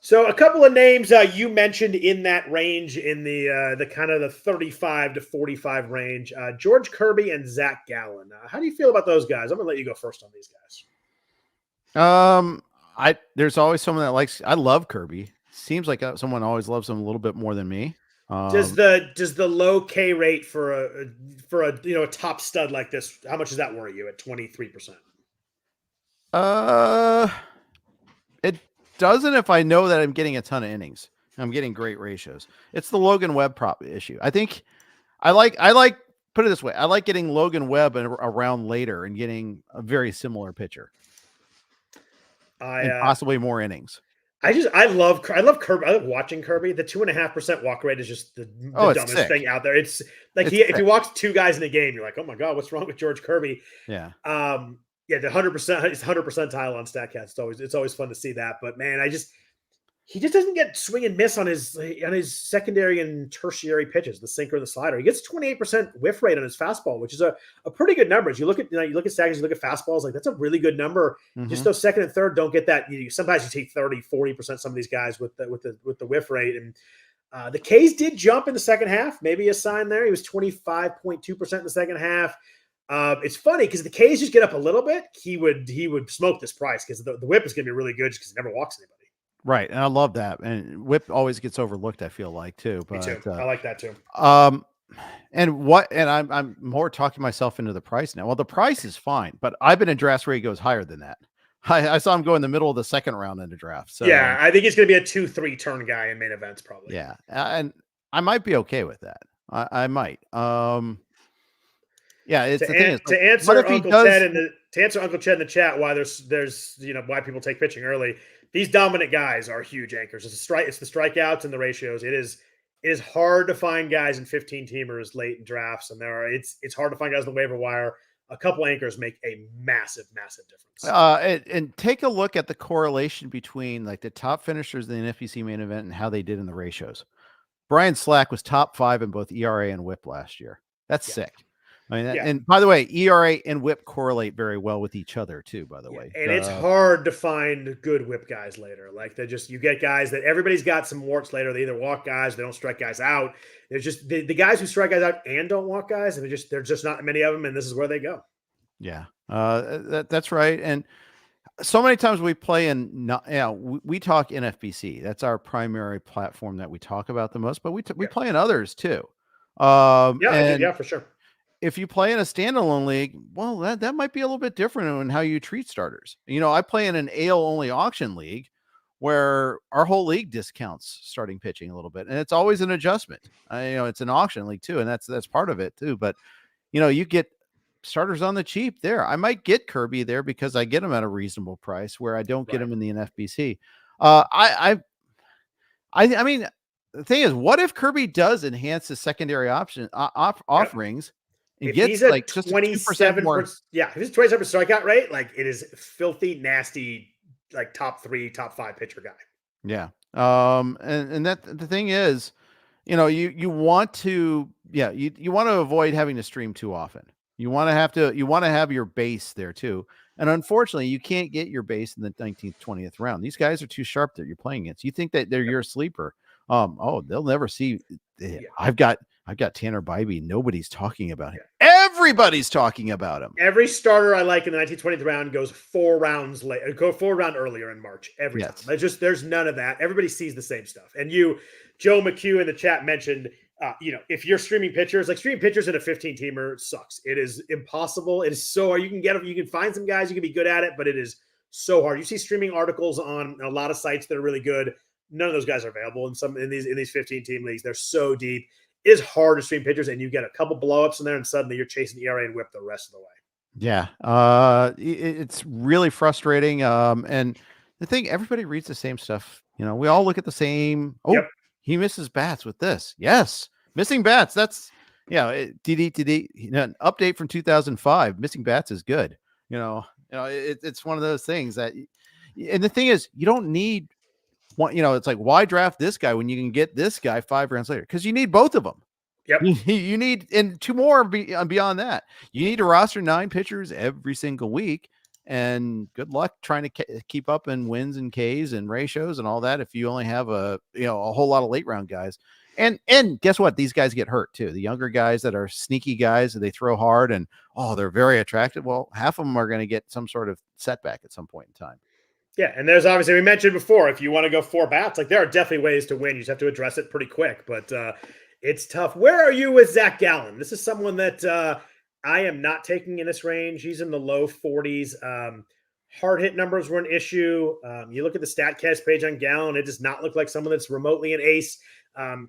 [SPEAKER 1] So a couple of names you mentioned in that range, in the kind of the 35 to 45 range, George Kirby and Zac Gallen. How do you feel about those guys? I'm gonna let you go first on these guys.
[SPEAKER 2] There's always someone that likes. I love Kirby. Seems like someone always loves him a little bit more than me.
[SPEAKER 1] Does the low K rate for a top stud like this? How much does that worry you at 23%?
[SPEAKER 2] It doesn't if I know that I'm getting a ton of innings. I'm getting great ratios. It's the Logan Webb prop issue. I think I like put it this way. I like getting Logan Webb around later and getting a very similar pitcher. And possibly more innings.
[SPEAKER 1] I love Kirby. I love watching Kirby. The 2.5% walk rate is just the dumbest thing out there. It's like if he walks two guys in a game, you're like, oh my god, what's wrong with George Kirby?
[SPEAKER 2] Yeah.
[SPEAKER 1] Yeah, the 100%, it's 100 percentile on StatCast. It's always fun to see that. But man, he just doesn't get swing and miss on his secondary and tertiary pitches, the sinker and the slider. He gets 28% whiff rate on his fastball, which is a pretty good number. As you look at stackers, you look at fastballs, like that's a really good number. Mm-hmm. Just those second and third don't get that. Sometimes you take 30, 40%, some of these guys with the whiff rate. And the K's did jump in the second half. Maybe a sign there. He was 25.2% in the second half. It's funny because the K's just get up a little bit. He would smoke this price because the whip is going to be really good just because he never walks anybody.
[SPEAKER 2] Right. And I love that. And whip always gets overlooked, I feel like, too. But,
[SPEAKER 1] me too. I like that too.
[SPEAKER 2] And I'm more talking myself into the price now. Well, the price is fine, but I've been in drafts where he goes higher than that. I saw him go in the middle of the second round in the draft. So
[SPEAKER 1] yeah, I think he's going to be a 2-3 turn guy in main events, probably.
[SPEAKER 2] Yeah. And I might be okay with that. I might. Yeah, it's
[SPEAKER 1] to answer Uncle Ched in the chat why there's why people take pitching early. These dominant guys are huge anchors. It's the strikeouts and the ratios. It is hard to find guys in 15 teamers late in drafts, and it's hard to find guys on the waiver wire. A couple anchors make a massive difference.
[SPEAKER 2] And take a look at the correlation between like the top finishers in the NFBC main event and how they did in the ratios. Brian Slack was top 5 in both ERA and WHIP last year. That's sick. I mean, and by the way, ERA and WHIP correlate very well with each other too, by the way.
[SPEAKER 1] And it's hard to find good WHIP guys later. Like you get guys that everybody's got some warts later. They either walk guys, they don't strike guys out. There's just the guys who strike guys out and don't walk guys, and there's just not many of them, and this is where they go.
[SPEAKER 2] Yeah. That's right. And so many times we play we talk NFBC. That's our primary platform that we talk about the most, but we play in others too.
[SPEAKER 1] For sure.
[SPEAKER 2] If you play in a standalone league, well, that might be a little bit different in how you treat starters. I play in an AL only auction league where our whole league discounts starting pitching a little bit, and it's always an adjustment. It's an auction league too, and that's part of it too. But you get starters on the cheap there. I might get Kirby there because I get him at a reasonable price where I don't get him in the NFBC. I mean, the thing is, what if Kirby does enhance his secondary option offerings?
[SPEAKER 1] If he's like 27%, more. Yeah, if he's 27% strikeout rate, like it is filthy, nasty, like top 3, top 5 pitcher guy.
[SPEAKER 2] Yeah. And that the thing is, you want to avoid having to stream too often. You want to have your base there too. And unfortunately, you can't get your base in the 19th, 20th round. These guys are too sharp that you're playing against. You think that they're your sleeper. They'll never see. I've got Tanner Bibee. Nobody's talking about him. Everybody's talking about him.
[SPEAKER 1] Every starter I like in the 19th, 20th round goes 4 rounds late. Go 4 round earlier in March. Every time. There's none of that. Everybody sees the same stuff. And Joe McHugh in the chat mentioned, if you're streaming pitchers in a 15-teamer sucks. It is impossible. It is so hard. You can find some guys you can be good at it, but it is so hard. You see streaming articles on a lot of sites that are really good. None of those guys are available in these 15-team leagues. They're so deep. It is hard to stream pitchers, and you get a couple blowups in there, and suddenly you're chasing ERA and WHIP the rest of the way.
[SPEAKER 2] Yeah, it's really frustrating. And the thing, everybody reads the same stuff. We all look at the same. He misses bats with this. Yes, missing bats. That's an update from 2005. Missing bats is good. It's one of those things that, and the thing is, you don't need one. It's like, why draft this guy when you can get this guy 5 rounds later? Because you need both of them.
[SPEAKER 1] Yep.
[SPEAKER 2] You need, and 2 more beyond that. You need to roster 9 pitchers every single week. and good luck trying to keep up in wins and Ks and ratios and all that if you only have a whole lot of late round guys. And guess what? These guys get hurt too. The younger guys that are sneaky guys, they throw hard and they're very attractive. Well, half of them are going to get some sort of setback at some point in time.
[SPEAKER 1] Yeah, and there's obviously, we mentioned before, if you want to go 4 bats, like there are definitely ways to win. You just have to address it pretty quick, but it's tough. Where are you with Zac Gallen? This is someone that I am not taking in this range. He's in the low 40s. Hard hit numbers were an issue. You look at the StatCast page on Gallen, it does not look like someone that's remotely an ace.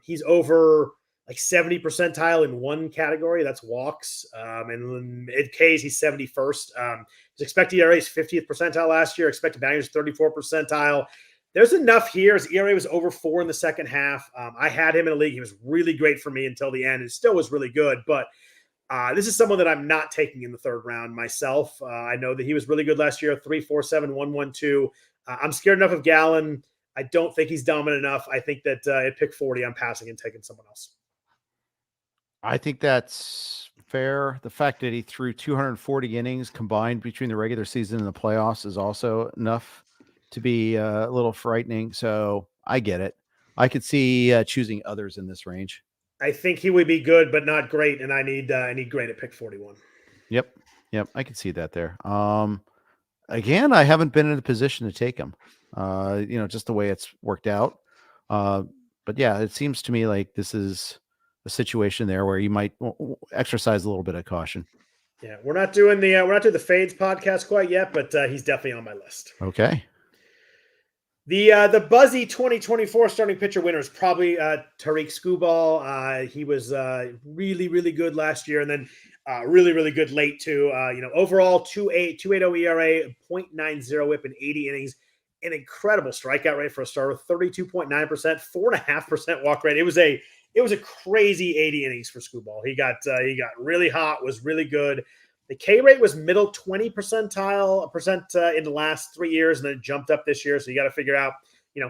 [SPEAKER 1] He's over like 70 percentile in one category, that's walks. And in Ks, he's 71st. His expected ERA is 50th percentile last year. Expected value is 34 percentile. There's enough here. His ERA was over 4 in the second half. I had him in a league. He was really great for me until the end. It still was really good, but this is someone that I'm not taking in the third round myself. I know that he was really good last year, 3.47, 1.12. I'm scared enough of Gallen. I don't think he's dominant enough. I think that at pick 40, I'm passing and taking someone else.
[SPEAKER 2] I think that's fair. The fact that he threw 240 innings combined between the regular season and the playoffs is also enough to be a little frightening. So I get it. I could see choosing others in this range.
[SPEAKER 1] I think he would be good, but not great. And I need great at pick 41.
[SPEAKER 2] Yep. I can see that there. Again, I haven't been in a position to take him, just the way it's worked out. But yeah, it seems to me like this is a situation there where you might exercise a little bit of caution.
[SPEAKER 1] Yeah, we're not doing the Fades podcast quite yet, but he's definitely on my list.
[SPEAKER 2] Okay.
[SPEAKER 1] The buzzy 2024 starting pitcher winner is probably Tarik Skubal. He was really, really good last year, and then really, really good late too. Overall 2.80 ERA, 0.90 WHIP in 80 innings, an incredible strikeout rate for a starter, 32.9%, 4.5% walk rate. It was a crazy 80 innings for Skubal. He got really hot, was really good. The K rate was middle 20 percentile in the last 3 years, and then it jumped up this year. So you got to figure out,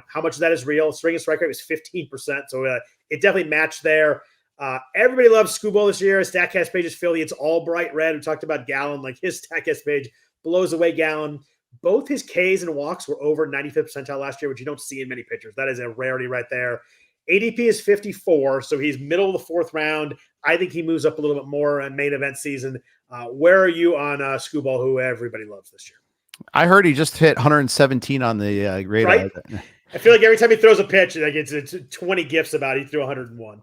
[SPEAKER 1] how much of that is real. Swing and strike rate was 15%. So it definitely matched there. Everybody loves Skubal this year. His StatCast page is Philly. It's all bright red. We talked about Gallen. Like his StatCast page blows away Gallen. Both his Ks and walks were over 95th percentile last year, which you don't see in many pitchers. That is a rarity right there. ADP is 54, so he's middle of the 4th round. I think he moves up a little bit more in main event season. Where are you on Skubal, who everybody loves this year?
[SPEAKER 2] I heard he just hit 117 on the radar.
[SPEAKER 1] Right? I feel like every time he throws a pitch, like it's 20 gifts about it. He threw 101.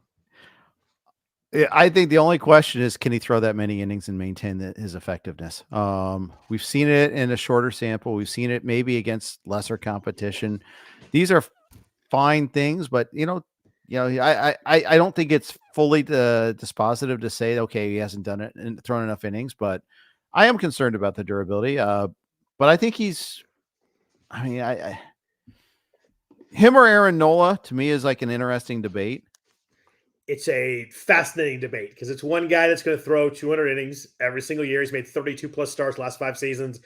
[SPEAKER 2] I think the only question is, can he throw that many innings and maintain his effectiveness? We've seen it in a shorter sample. We've seen it maybe against lesser competition. These are fine things, but I don't think it's fully dispositive to say, okay, he hasn't done it and thrown enough innings, but I am concerned about the durability. But I think him or Aaron Nola to me is like an interesting debate.
[SPEAKER 1] It's a fascinating debate because it's one guy that's going to throw 200 innings every single year. He's made 32 plus starts last 5 seasons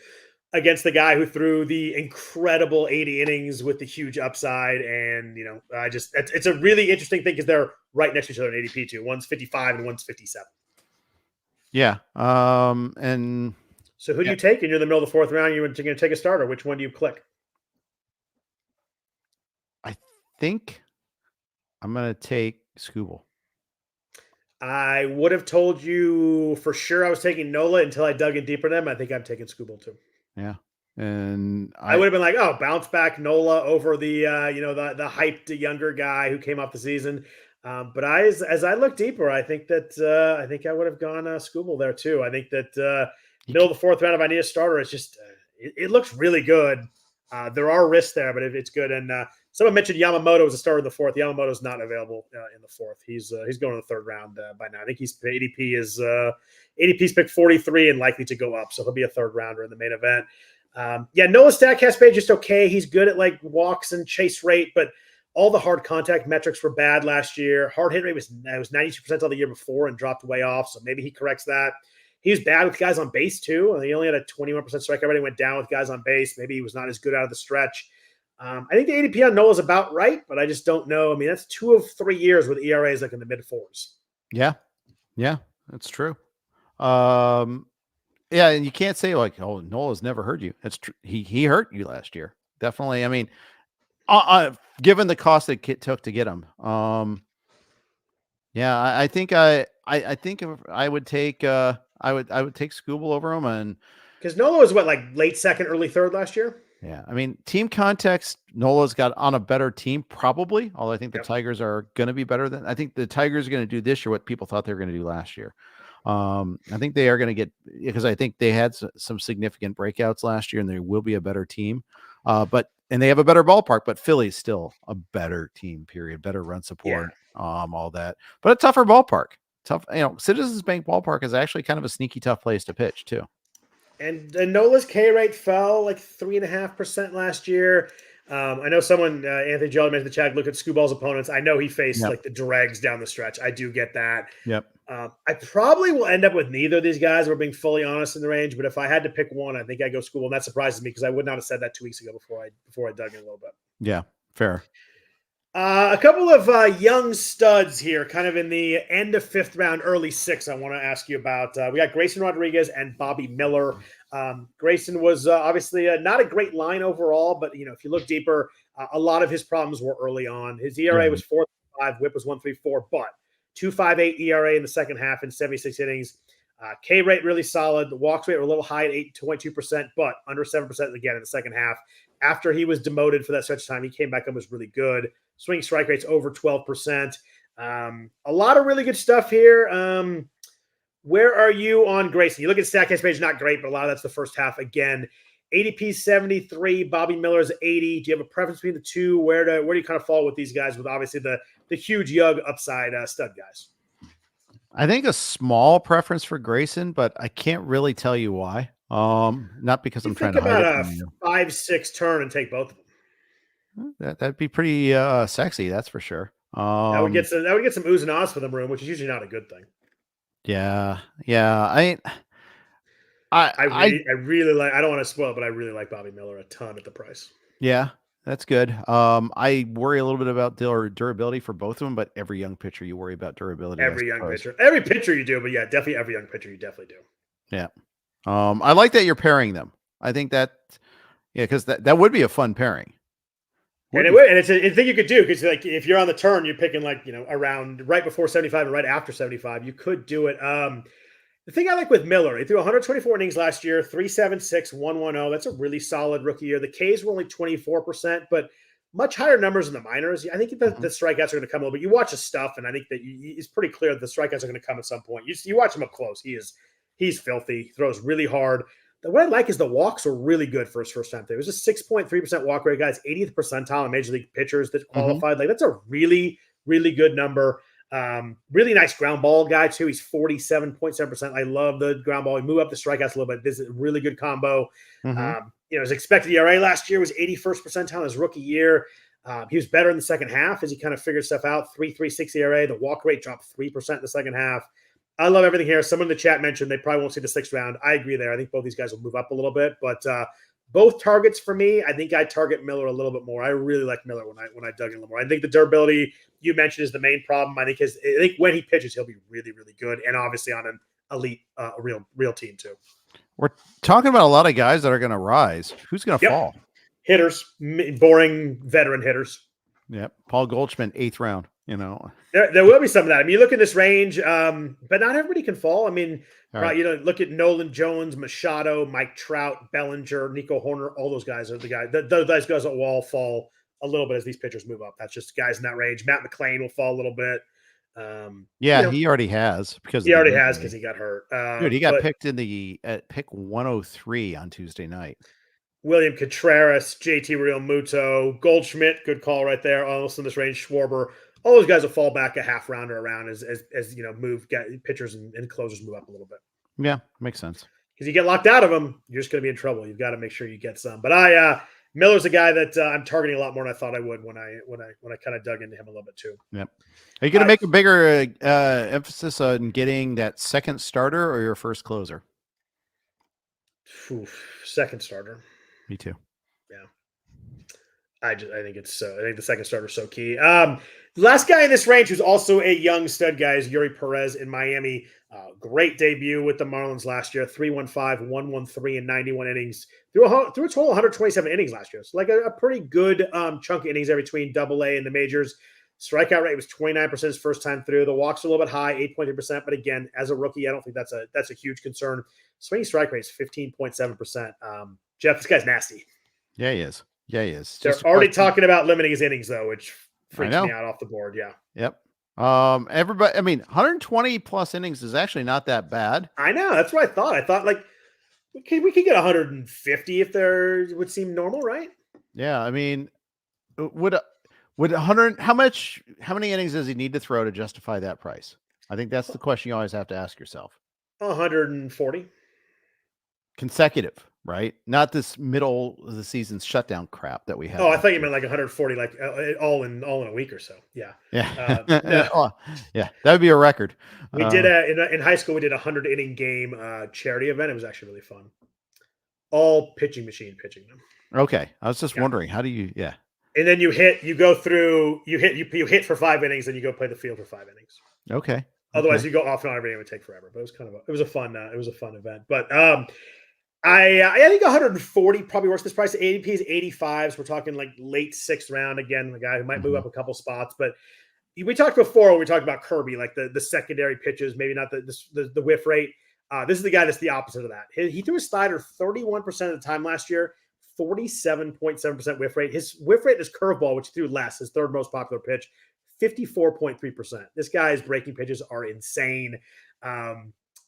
[SPEAKER 1] against the guy who threw the incredible 80 innings with the huge upside. And, it's a really interesting thing because they're right next to each other in ADP too. One's 55 and one's 57.
[SPEAKER 2] Yeah. And
[SPEAKER 1] so who do you take? And you're in the middle of the 4th round. You're going to take a starter. Which one do you click?
[SPEAKER 2] I think I'm going to take Skubal.
[SPEAKER 1] I would have told you for sure I was taking Nola until I dug in deeper than him. I think I'm taking Skubal too.
[SPEAKER 2] Yeah. And
[SPEAKER 1] I would have been like, oh, bounce back Nola over the the hyped younger guy who came off the season. But as I look deeper, I think that I would have gone Skubal there too. I think that middle of the 4th round, if I need a starter, it's just it looks really good. There are risks there, but it's good. And someone mentioned Yamamoto as a starter in the 4th. Yamamoto's not available in the 4th. He's going to the 3rd round by now. I think he's ADP's pick 43 and likely to go up, so he'll be a 3rd rounder in the main event. Noah's StatCast page just okay. He's good at like walks and chase rate, but all the hard contact metrics were bad last year. Hard hit rate was 92% of the year before and dropped way off, so maybe he corrects that. He was bad with guys on base too. He only had a 21% strikeout rate. He went down with guys on base. Maybe he was not as good out of the stretch. I think the ADP on Nola is about right, but I just don't know. I mean, that's 2 of 3 years with ERAs like in the mid 4s.
[SPEAKER 2] Yeah, that's true. Yeah, and you can't say like, "Oh, Nola's never hurt you." That's true. He hurt you last year. Definitely. I mean, given the cost that it took to get him, yeah, I think I think if I would take I would take Skubal over him, and
[SPEAKER 1] Because Nola was what, like late second, early third last year.
[SPEAKER 2] yeah, I mean, team context, Nola's got on a better team probably. Although I think the
[SPEAKER 1] Yep.
[SPEAKER 2] Tigers are going to be better than I think the Tigers are going to do this year what people thought they were going to do last year. I think they are going to get because I think they had some significant breakouts last year, and they will be a better team. And they have a better ballpark, but Philly's still a better team. Period. Better run support. All that, but a tougher ballpark. Tough. Citizens Bank Ballpark is actually kind of a sneaky tough place to pitch too.
[SPEAKER 1] And Nola's K rate fell like 3.5% last year. I know someone, Anthony Jelly mentioned the chat, look at Skubal's opponents. I know he faced like the dregs down the stretch. I do get that.
[SPEAKER 2] Yep.
[SPEAKER 1] I probably will end up with neither of these guys. We're being fully honest in the range, but if I had to pick one, I think I'd go Skubal. And that surprises me because I would not have said that 2 weeks ago before I dug in a little bit.
[SPEAKER 2] Yeah, fair.
[SPEAKER 1] A couple of young studs here, kind of in the end of fifth round, early sixth. I want to ask you about. We got Grayson Rodriguez and Bobby Miller. Grayson was obviously not a great line overall, but if you look deeper, a lot of his problems were early on. His ERA was 4.5, WHIP was 1.34, but 2.58 ERA in the second half in 76 innings. K rate really solid. The walks rate were a little high at 8.2%, but under 7% again in the second half. After he was demoted for that stretch of time, he came back and was really good. Swing strike rates over 12%. A lot of really good stuff here. Where are you on Grayson? You look at Statcast page, not great, but a lot of that's the first half. Again, ADP 73, Bobby Miller's 80. Do you have a preference between the two? Where do you kind of fall with these guys with obviously the huge Yug upside stud guys?
[SPEAKER 2] I think a small preference for Grayson, but I can't really tell you why. Not because I'm trying to hide it from you.
[SPEAKER 1] 5-6 turn and take both of them.
[SPEAKER 2] That'd be pretty sexy, that's for sure.
[SPEAKER 1] That would get some oohs and ahs for the room, which is usually not a good thing.
[SPEAKER 2] Yeah.
[SPEAKER 1] I really like. I don't want to spoil it, but I really like Bobby Miller a ton at the price.
[SPEAKER 2] Yeah, that's good. I worry a little bit about durability for both of them, but every young pitcher you worry about durability.
[SPEAKER 1] Every pitcher you do, but yeah, definitely every young pitcher you definitely do.
[SPEAKER 2] Yeah. I like that you're pairing them. I think that because that would be a fun pairing.
[SPEAKER 1] And it's a thing you could do because like if you're on the turn, you're picking like around right before 75 and right after 75. You could do it. The thing I like with Miller, he threw 124 innings last year, 3.76, 1.10. That's a really solid rookie year. The Ks were only 24%, but much higher numbers in the minors. I think the strikeouts are going to come a little bit. You watch his stuff, and I think that it's pretty clear that the strikeouts are going to come at some point. You watch him up close. He's filthy. He throws really hard. What I like is the walks are really good for his first time. There was a 6.3% walk rate, guys, 80th percentile in major league pitchers that qualified. Like that's a really, really good number. Really nice ground ball guy too. He's 47.7%. I love the ground ball. We move up the strikeouts a little bit. This is a really good combo. His expected ERA last year was 81st percentile his rookie year. He was better in the second half as he kind of figured stuff out. 3.36 ERA. The walk rate dropped 3% in the second half. I love everything here. Someone in the chat mentioned they probably won't see the sixth round. I agree there. I think both these guys will move up a little bit, but both targets for me, I think I target Miller a little bit more. I really like Miller when I dug in a little more. I think the durability you mentioned is the main problem. I think when he pitches, he'll be really, really good, and obviously on an elite, real team too.
[SPEAKER 2] We're talking about a lot of guys that are going to rise. Who's going to fall?
[SPEAKER 1] Hitters, boring veteran hitters.
[SPEAKER 2] Yep, Paul Goldschmidt, 8th round.
[SPEAKER 1] There will be some of that. I mean, you look at this range, but not everybody can fall. I mean, look at Nolan Jones, Machado, Mike Trout, Bellinger, Nico Horner. All those guys are the guys. Those guys will all fall a little bit as these pitchers move up. That's just guys in that range. Matt McClain will fall a little bit.
[SPEAKER 2] He already has because
[SPEAKER 1] he got hurt.
[SPEAKER 2] Dude, he got picked at pick 103 on Tuesday night.
[SPEAKER 1] William Contreras, JT Realmuto, Goldschmidt, good call right there. Almost in this range, Schwarber. All those guys will fall back a half rounder around as pitchers and closers move up a little bit.
[SPEAKER 2] Yeah, makes sense.
[SPEAKER 1] Because you get locked out of them, you're just going to be in trouble. You've got to make sure you get some. But Miller's a guy that I'm targeting a lot more than I thought I would when I kind of dug into him a little bit too.
[SPEAKER 2] Yep. Are you going to make a bigger emphasis on getting that second starter or your first closer?
[SPEAKER 1] Second starter.
[SPEAKER 2] Me too.
[SPEAKER 1] Yeah. I think it's I think the second starter is so key. Last guy in this range who's also a young stud guy is Eury Perez in Miami. Great debut with the Marlins last year. 3.15, 1.13 in 91 innings. Threw a total 127 innings last year. So like a pretty good chunk of innings there between Double-A and the majors. Strikeout rate was 29% his first time through. The walks are a little bit high, 8.3%. But again, as a rookie, I don't think that's a huge concern. Swinging strike rate is 15.7%. Jeff, this guy's nasty.
[SPEAKER 2] Yeah, he is. Yeah, he is.
[SPEAKER 1] They're already talking about limiting his innings, though, which freaks me out off the board. Yeah.
[SPEAKER 2] Yep. Everybody, I mean, 120 plus innings is actually not that bad.
[SPEAKER 1] I know. That's what I thought. I thought like we could get 150 if there would seem normal, right?
[SPEAKER 2] Yeah. I mean, would 100, how many innings does he need to throw to justify that price? I think that's the question you always have to ask yourself.
[SPEAKER 1] 140
[SPEAKER 2] consecutive, right? Not this middle of the season shutdown crap that we had.
[SPEAKER 1] Oh, I thought you meant like 140, like all in a week or so. Yeah.
[SPEAKER 2] Yeah. No. Yeah. That would be a record.
[SPEAKER 1] We did in high school, we did a 100-inning game charity event. It was actually really fun. All pitching machine pitching them.
[SPEAKER 2] Okay. I was just wondering, how do you,
[SPEAKER 1] And then you hit for 5 innings, and you go play the field for 5 innings.
[SPEAKER 2] Okay.
[SPEAKER 1] Otherwise, you go off and on every inning. It would take forever. But it was a fun event. But I think 140 probably works this price. ADP is 85. So we're talking like late 6th round again. The guy who might move up a couple spots. But we talked before when we talked about Kirby, like the secondary pitches, maybe not the whiff rate. This is the guy that's the opposite of that. He threw a slider 31% of the time last year. 47.7% whiff rate. His whiff rate is curveball, which he threw less, his third most popular pitch, 54.3%. This guy's breaking pitches are insane.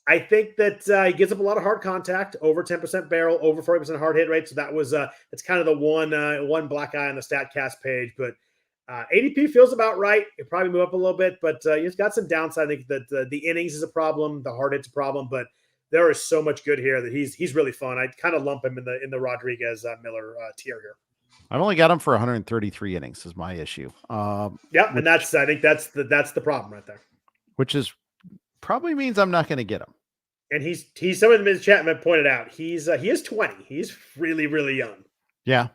[SPEAKER 1] I think that he gives up a lot of hard contact, over 10% barrel, over 40% hard hit rate. So that's kind of the one black eye on the StatCast page. But ADP feels about right. It'll probably move up a little bit, but he's got some downside. I think that the innings is a problem, the hard hit's a problem, but there is so much good here that he's really fun. I'd kind of lump him in the Rodriguez Miller tier here.
[SPEAKER 2] I've only got him for 133 innings is my issue.
[SPEAKER 1] And I think that's the problem right there.
[SPEAKER 2] Which is probably means I'm not going to get him.
[SPEAKER 1] And he's someone in the chat pointed out he is 20. He's really, really young.
[SPEAKER 2] Yeah.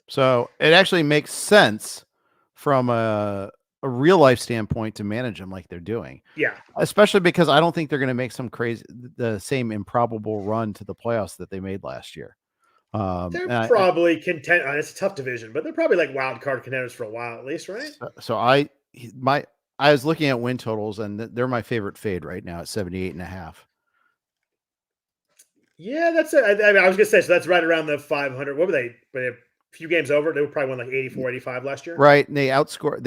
[SPEAKER 2] So it actually makes sense from a real life standpoint to manage them like they're doing.
[SPEAKER 1] Yeah.
[SPEAKER 2] Especially because I don't think they're going to make the same improbable run to the playoffs that they made last year.
[SPEAKER 1] They're probably content. It's a tough division, but they're probably like wild card contenders for a while at least, right?
[SPEAKER 2] So I was looking at win totals, and they're my favorite fade right now at 78.5.
[SPEAKER 1] Yeah, that's it. I mean, I was gonna say, so that's right around the 500. What were they? Were they a few games over? They were probably won like 84, 85 last year.
[SPEAKER 2] Right. And they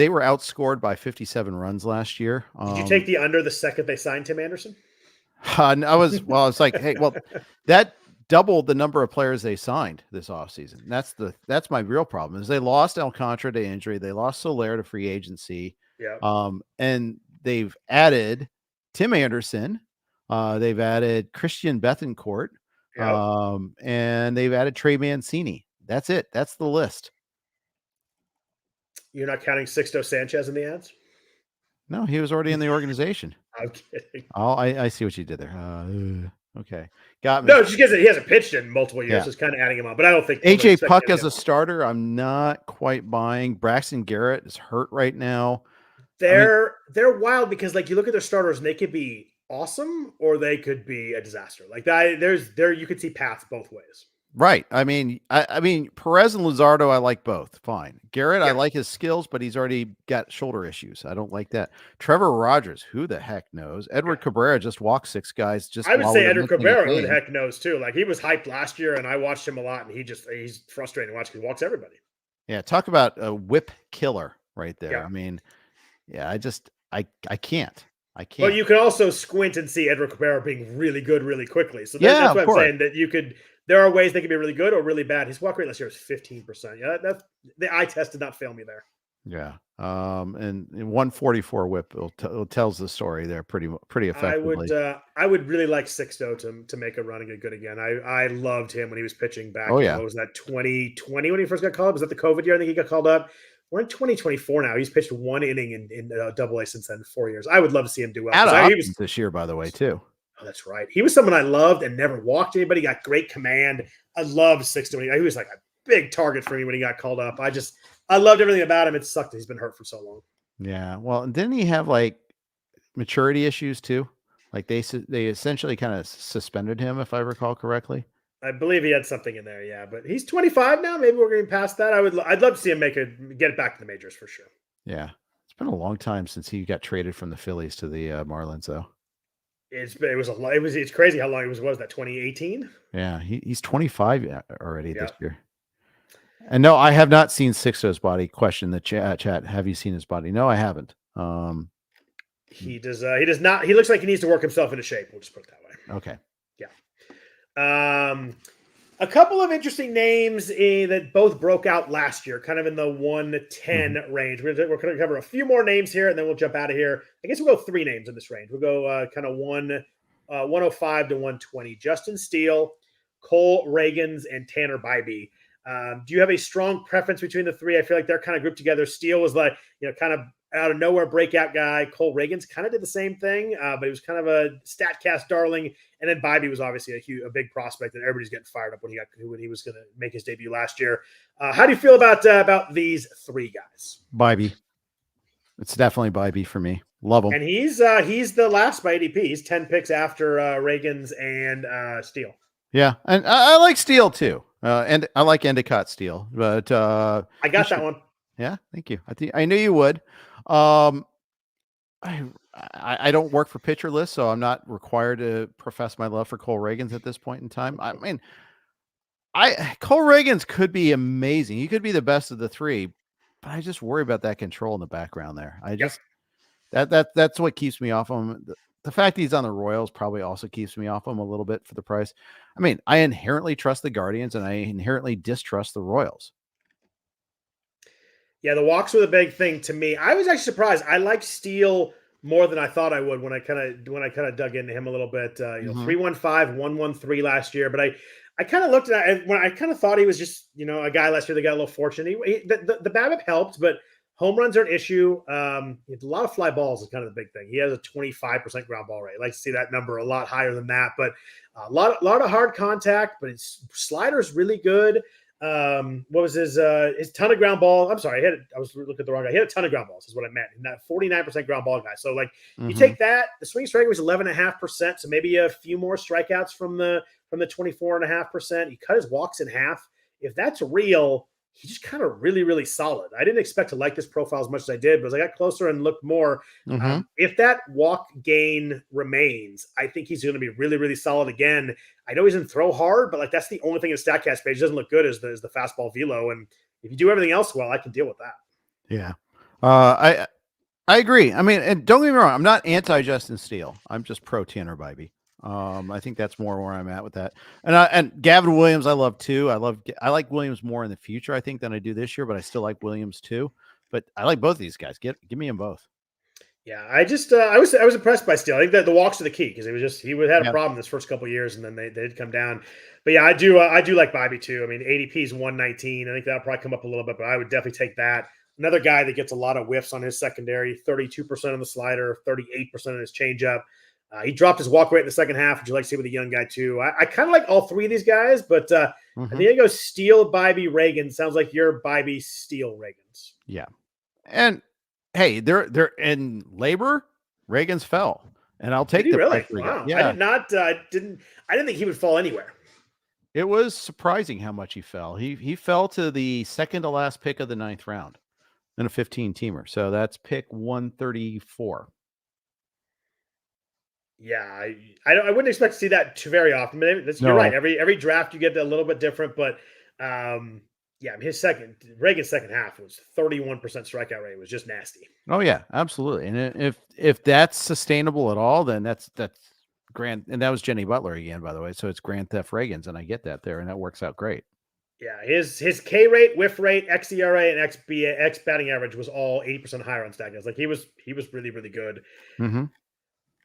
[SPEAKER 2] were outscored by 57 runs last year.
[SPEAKER 1] Did you take the under the second they signed Tim Anderson?
[SPEAKER 2] It's like, hey, well, that doubled the number of players they signed this offseason. That's my real problem is they lost Alcantara to injury. They lost Soler to free agency.
[SPEAKER 1] Yeah.
[SPEAKER 2] And they've added Tim Anderson. They've added Christian Bethancourt.
[SPEAKER 1] Yep.
[SPEAKER 2] And they've added Trey Mancini. That's it. That's the list.
[SPEAKER 1] You're not counting Sixto Sanchez in the ads?
[SPEAKER 2] No, he was already in the organization.
[SPEAKER 1] I'm kidding.
[SPEAKER 2] Oh, I see what you did there. Okay. Got me.
[SPEAKER 1] No, just because he hasn't pitched in multiple years. Yeah. Just kind of adding him on. But I don't think
[SPEAKER 2] AJ Puck as a starter, I'm not quite buying. Braxton Garrett is hurt right now.
[SPEAKER 1] They're wild because like you look at their starters and they could be awesome or they could be a disaster. Like that, you could see paths both ways.
[SPEAKER 2] Right. I mean, Perez and Luzardo, I like both. Fine. Garrett, yeah. I like his skills, but he's already got shoulder issues. I don't like that. Trevor Rogers, who the heck knows? Edward Cabrera just walked 6 guys. I
[SPEAKER 1] would say Edward Cabrera, who the heck knows too. Like he was hyped last year, and I watched him a lot, and he's frustrating to watch because he walks everybody.
[SPEAKER 2] Yeah, talk about a whip killer right there.
[SPEAKER 1] Yeah.
[SPEAKER 2] I mean, yeah, I can't.
[SPEAKER 1] But you can also squint and see Edward Cabrera being really good really quickly. So that's what I'm saying, that you could. There are ways they can be really good or really bad. His walk rate last year was 15%. Yeah, that's the eye test did not fail me there.
[SPEAKER 2] Yeah, and 144 whip it tells the story there pretty effectively.
[SPEAKER 1] I would really like Sixto to make a run and get good again. I loved him when he was pitching back.
[SPEAKER 2] Oh yeah,
[SPEAKER 1] what was that 2020 when he first got called up? Was that the COVID year? I think he got called up. We're in 2024 now. He's pitched 1 inning in Double-A since then, 4 years. I would love to see him do well.
[SPEAKER 2] He was this year, by the way, too.
[SPEAKER 1] Oh, that's right. He was someone I loved and never walked anybody. Got great command. I loved Sixto. He was like a big target for me when he got called up. I loved everything about him. It sucked that he's been hurt for so long.
[SPEAKER 2] Yeah. Well, and didn't he have like maturity issues too? Like they essentially kind of suspended him, if I recall correctly.
[SPEAKER 1] I believe he had something in there, yeah. But he's 25 now. Maybe we're getting past that. I'd love to see him get it back to the majors for sure.
[SPEAKER 2] Yeah, it's been a long time since he got traded from the Phillies to the Marlins, though.
[SPEAKER 1] It's crazy how long it was. Was that 2018?
[SPEAKER 2] Yeah, he's 25 already this year. And no, I have not seen Sixto's body. Question the chat. Have you seen his body? No, I haven't.
[SPEAKER 1] He does. He does not. He looks like he needs to work himself into shape. We'll just put it that way.
[SPEAKER 2] Okay.
[SPEAKER 1] Yeah. A couple of interesting names that both broke out last year, kind of in the 110 range. We're going to cover a few more names here, and then we'll jump out of here. I guess we'll go 3 names in this range. We'll go kind of 105 to 120. Justin Steele, Cole Ragans, and Tanner Bibee. Do you have a strong preference between the 3? I feel like they're kind of grouped together. Steele was like, kind of out of nowhere breakout guy. Cole Ragans kind of did the same thing, but he was kind of a StatCast darling. And then Bibee was obviously a big prospect, and everybody's getting fired up when he was going to make his debut last year. How do you feel about these 3 guys?
[SPEAKER 2] Bibee. It's definitely Bibee for me. Love him.
[SPEAKER 1] And he's the last by ADP. He's 10 picks after Ragans and Steele.
[SPEAKER 2] Yeah, and I like Steele too. And I like Endicott Steele, but
[SPEAKER 1] I got that one.
[SPEAKER 2] Yeah, thank you. I knew you would. I don't work for pitcher lists, so I'm not required to profess my love for Cole Ragans at this point in time. I mean, Cole Ragans could be amazing. He could be the best of the 3, but I just worry about that control in the background there. That's what keeps me off him. The fact that he's on the Royals probably also keeps me off him a little bit for the price. I mean, I inherently trust the Guardians and I inherently distrust the Royals.
[SPEAKER 1] Yeah, the walks were the big thing to me. I was actually surprised. I like Steele more than I thought I would when I kind of dug into him a little bit. 315, 113 last year, but I kind of looked at it when I kind of thought he was just a guy last year that got a little fortunate. The BABIP helped, but home runs are an issue. A lot of fly balls is kind of the big thing. He has a 25% ground ball rate. I'd like to see that number a lot higher than that, but a lot of hard contact, but his slider is really good. What was his ton of ground ball? I'm sorry, I was looking at the wrong guy. He had a ton of ground balls, is what I meant. And that 49% ground ball guy. So you take that, the swing strike was 11.5%. So maybe a few more strikeouts from the 24.5%. He cut his walks in half. If that's real, he's just kind of really, really solid. I didn't expect to like this profile as much as I did, but as I got closer and looked more, if that walk gain remains, I think he's going to be really, really solid again. I know he doesn't throw hard, but that's the only thing in the StatCast page doesn't look good is the fastball velo. And if you do everything else well, I can deal with that.
[SPEAKER 2] Yeah. I agree. I mean, and don't get me wrong, I'm not anti-Justin Steele. I'm just pro Tanner Bibee. I think that's more where I'm at with that. And Gavin Williams, I love too. I like Williams more in the future, I think, than I do this year, but I still like Williams too. But I like both of these guys. Give me them both.
[SPEAKER 1] Yeah, I was impressed by Steele. I think that the walks are the key because he had a problem this first couple of years, and then they did come down. But yeah, I do like Bibee too. I mean, ADP is 119. I think that'll probably come up a little bit, but I would definitely take that. Another guy that gets a lot of whiffs on his secondary, 32% on the slider, 38% on his changeup. He dropped his walk rate in the second half. Would you like to see with a young guy too? I kind of like all 3 of these guys, but I think I go Steele, Bibee, Ragans. Sounds like you're Bibee, Steele, Ragans.
[SPEAKER 2] Yeah, and hey, they're in labor. Ragans fell, and I'll take the
[SPEAKER 1] really. Wow. Yeah, I didn't think he would fall anywhere.
[SPEAKER 2] It was surprising how much he fell. He fell to the second to last pick of the 9th round in a 15-teamer. So that's pick 134.
[SPEAKER 1] Yeah, I wouldn't expect to see that too very often. But you're right. Every draft you get a little bit different. But his Ragans' second half was 31% strikeout rate. It was just nasty.
[SPEAKER 2] Oh yeah, absolutely. And if that's sustainable at all, then that's grand. And that was Jenny Butler again, by the way. So it's Grand Theft Ragans, and I get that there, and that works out great.
[SPEAKER 1] Yeah, his K rate, whiff rate, xERA, and X batting average was all 80% higher on StatCast. He was really, really good.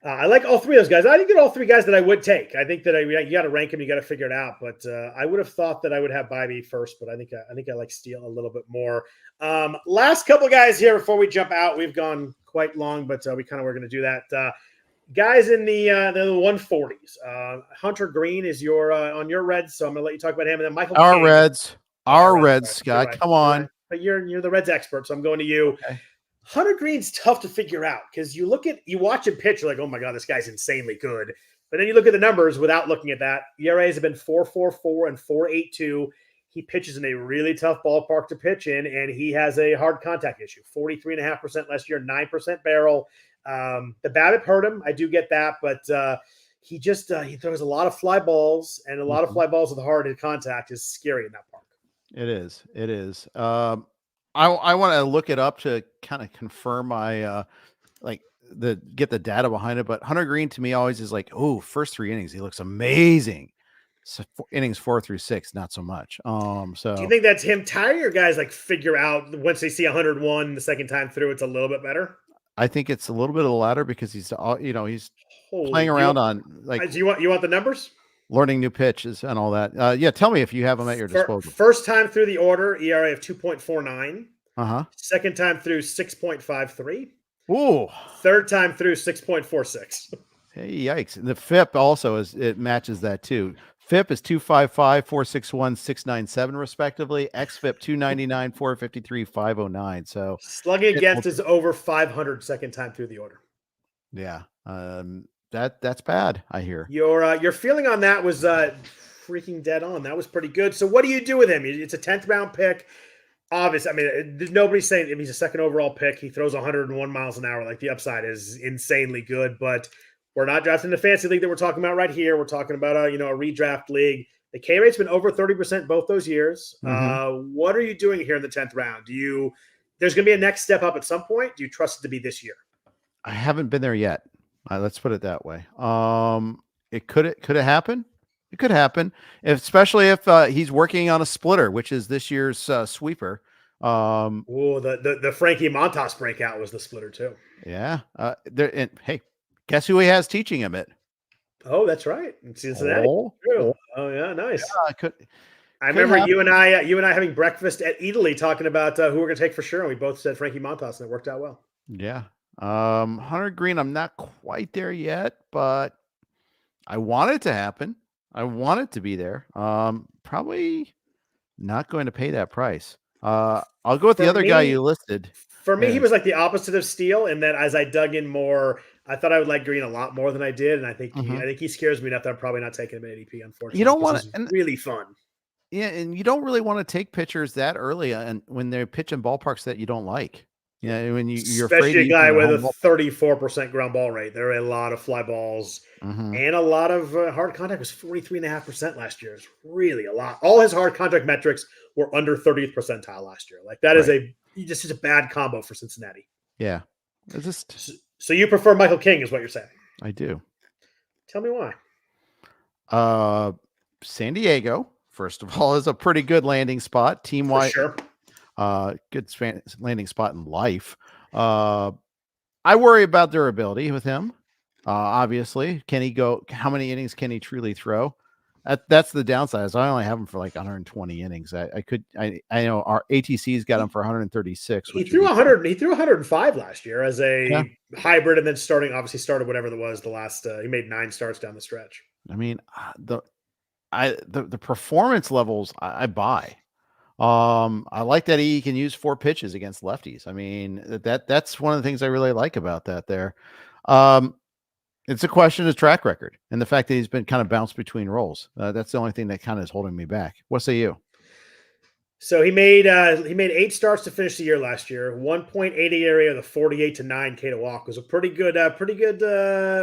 [SPEAKER 1] I like all 3 of those guys. I think they're all 3 guys that I would take. I think that you got to rank them, you got to figure it out. But I would have thought that I would have Bibee first, but I think I like Steele a little bit more. Last couple of guys here before we jump out. We've gone quite long, but we kind of were going to do that. Guys in the 140s. Hunter Greene is on your Reds, so I'm going to let you talk about him. And then Michael.
[SPEAKER 2] Our Reds, Scott. Come on.
[SPEAKER 1] but you're the Reds expert, so I'm going to you.
[SPEAKER 2] Okay.
[SPEAKER 1] Hunter Greene's tough to figure out because you watch him pitch, you're like, oh my God, this guy's insanely good. But then you look at the numbers without looking at that. ERAs have been 4.44 and 4.82. He pitches in a really tough ballpark to pitch in, and he has a hard contact issue. 43.5% last year, 9% barrel. The BABIP hurt him. I do get that, but he throws a lot of fly balls, and a lot of fly balls with hard contact is scary in that park.
[SPEAKER 2] It is. It is. I want to look it up to kind of confirm my get the data behind it. But Hunter Greene to me always is like, oh, first 3 innings, he looks amazing. So innings 4 through 6, not so much. So
[SPEAKER 1] do you think that's him tiring, or guys like figure out once they see 101 the second time through, it's a little bit better?
[SPEAKER 2] I think it's a little bit of the latter because he's playing around on like.
[SPEAKER 1] Do you want the numbers?
[SPEAKER 2] Learning new pitches and all that. Yeah, tell me if you have them at your disposal.
[SPEAKER 1] First time through the order, ERA of 2.49.
[SPEAKER 2] Uh-huh.
[SPEAKER 1] Second time through 6.53.
[SPEAKER 2] Ooh.
[SPEAKER 1] Third time through 6.46.
[SPEAKER 2] Hey, yikes. And the FIP also it matches that too. FIP is 255, 461, 697 respectively. XFIP 299, 453, 509. So
[SPEAKER 1] slugging against is over 500 second time through the order.
[SPEAKER 2] Yeah. That's bad, I hear.
[SPEAKER 1] Your feeling on that was freaking dead on. That was pretty good. So what do you do with him? It's a 10th round pick. Obviously, I mean, nobody's saying he's a second overall pick. He throws 101 miles an hour. Like, the upside is insanely good, but we're not drafting the fancy league that we're talking about right here. We're talking about a redraft league. The K rate's been over 30% both those years. Mm-hmm. What are you doing here in the 10th round? There's going to be a next step up at some point. Do you trust it to be this year?
[SPEAKER 2] I haven't been there yet. Let's put it that way. It could happen. It could happen, especially if he's working on a splitter, which is this year's sweeper.
[SPEAKER 1] The Frankie Montas breakout was the splitter too.
[SPEAKER 2] Yeah. Hey, guess who he has teaching him it?
[SPEAKER 1] Oh, that's right. In Cincinnati. Oh yeah, nice. Yeah, I remember you and I having breakfast at Italy talking about who we're going to take for sure, and we both said Frankie Montas, and it worked out well.
[SPEAKER 2] Yeah. Hunter Greene, I'm not quite there yet, but I want it to happen. I want it to be there. Probably not going to pay that price. I'll go with the other guy you listed.
[SPEAKER 1] For me, he was like the opposite of Steele, in that as I dug in more, I thought I would like Greene a lot more than I did, and I think he scares me enough that I'm probably not taking him at ADP. Unfortunately,
[SPEAKER 2] you don't want to.
[SPEAKER 1] Really fun.
[SPEAKER 2] Yeah, and you don't really want to take pitchers that early, and when they're pitching ballparks that you don't like. Yeah, when you're
[SPEAKER 1] especially
[SPEAKER 2] afraid
[SPEAKER 1] a guy with a 34% ground ball rate. There are a lot of fly balls and a lot of hard contact. Was 43.5% last year. It's really a lot. All his hard contact metrics were under 30th percentile last year. Like, that is just a bad combo for Cincinnati.
[SPEAKER 2] Yeah, it's just.
[SPEAKER 1] So you prefer Michael King, is what you're saying?
[SPEAKER 2] I do.
[SPEAKER 1] Tell me why.
[SPEAKER 2] San Diego, first of all, is a pretty good landing spot team-wide.
[SPEAKER 1] Sure.
[SPEAKER 2] Good landing spot in life. I worry about durability with him. Obviously, can he go? How many innings can he truly throw? That's the downside. Is I only have him for like 120 innings. I know our ATC's got him for 136.
[SPEAKER 1] He threw 100. He threw 105 last year as a hybrid, and then started whatever that was the last. He made 9 starts down the stretch.
[SPEAKER 2] I mean, the performance levels I buy. I like that he can use 4 pitches against lefties. I mean, that's one of the things I really like about that there. It's a question of track record and the fact that he's been kind of bounced between roles. That's the only thing that kind of is holding me back. What say you?
[SPEAKER 1] So he made 8 starts to finish the year last year. 1.80 area, the 48-9 K to walk was a pretty good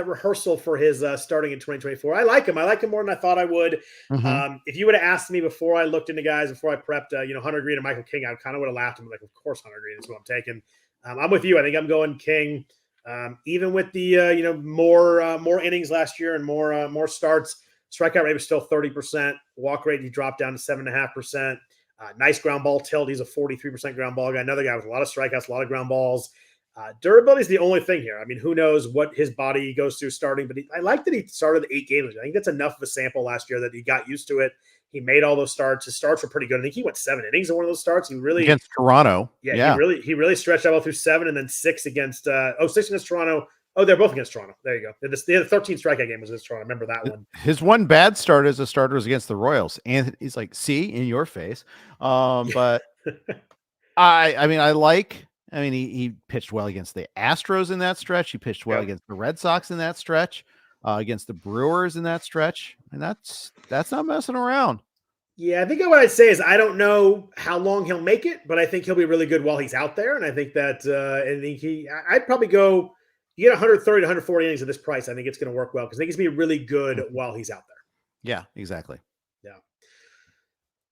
[SPEAKER 1] rehearsal for his starting in 2024. I like him. I like him more than I thought I would. If you would have asked me before I looked into guys, before I prepped, Hunter Greene and Michael King, I kind of would have laughed. I'm like, of course Hunter Greene is who I'm taking. I'm with you. I think I'm going King. Even with the more innings last year and more starts, strikeout rate was still 30%. Walk rate he dropped down to 7.5%. Nice ground ball tilt. He's a 43% ground ball guy. Another guy with a lot of strikeouts, a lot of ground balls. Durability is the only thing here. I mean, who knows what his body goes through starting, but I like that he started 8 games. I think that's enough of a sample last year that he got used to it. He made all those starts. His starts were pretty good. I think he went 7 innings in one of those starts. He really
[SPEAKER 2] against Toronto.
[SPEAKER 1] Yeah. He really stretched out all through 7 and then 6 against 6 against Toronto. Oh, they're both against Toronto. There you go. The 13 strikeout game was against Toronto. I remember that one.
[SPEAKER 2] His one bad start as a starter was against the Royals. And he's like, see, in your face. But He pitched well against the Astros in that stretch. He pitched well against the Red Sox in that stretch, against the Brewers in that stretch. And that's not messing around.
[SPEAKER 1] Yeah, I think what I'd say is I don't know how long he'll make it, but I think he'll be really good while he's out there. And I think that I'd probably go, you get 130 to 140 innings at this price. I think it's going to work well because I think he's going to be really good while he's out there.
[SPEAKER 2] Yeah, exactly.
[SPEAKER 1] Yeah.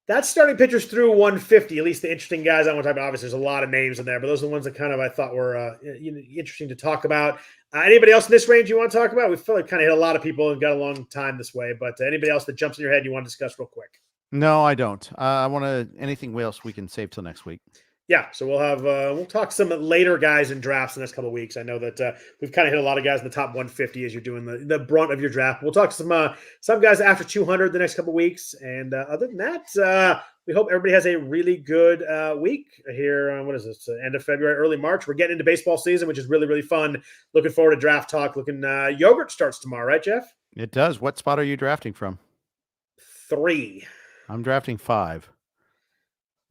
[SPEAKER 1] That's starting pitchers through 150, at least the interesting guys I want to talk about. Obviously, there's a lot of names in there, but those are the ones that kind of I thought were interesting to talk about. Anybody else in this range you want to talk about? We feel like kind of hit a lot of people and got a long time this way, but anybody else that jumps in your head you want to discuss real quick?
[SPEAKER 2] No, I don't. I want to anything else we can save till next week.
[SPEAKER 1] Yeah, so we'll have we'll talk some later guys in drafts in the next couple of weeks. I know that we've kind of hit a lot of guys in the top 150 as you're doing the brunt of your draft. We'll talk to some guys after 200 the next couple of weeks, and other than that, we hope everybody has a really good week here. What is this? End of February, early March. We're getting into baseball season, which is really, really fun. Looking forward to draft talk. Yogurt starts tomorrow, right, Jeff?
[SPEAKER 2] It does. What spot are you drafting from?
[SPEAKER 1] 3.
[SPEAKER 2] I'm drafting 5.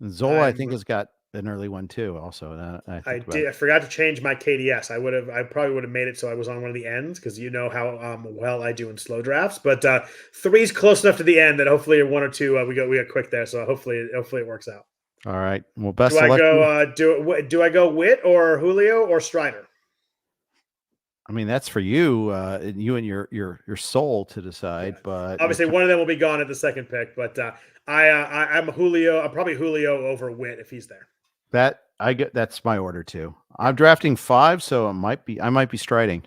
[SPEAKER 2] Zola, I think, has got an early one too. Also, I
[SPEAKER 1] forgot to change my KDS. I probably would have made it so I was on one of the ends because you know how well I do in slow drafts. But 3's close enough to the end that hopefully 1 or 2 we got quick there. So hopefully it works out.
[SPEAKER 2] All right. Well, best.
[SPEAKER 1] Do I go Witt or Julio or Strider?
[SPEAKER 2] I mean, that's for you, you and your soul to decide. But
[SPEAKER 1] obviously, one of them will be gone at the second pick. But I'm Julio. I'm probably Julio over Witt if he's there.
[SPEAKER 2] That's my order too. I'm drafting 5, so I might be striding.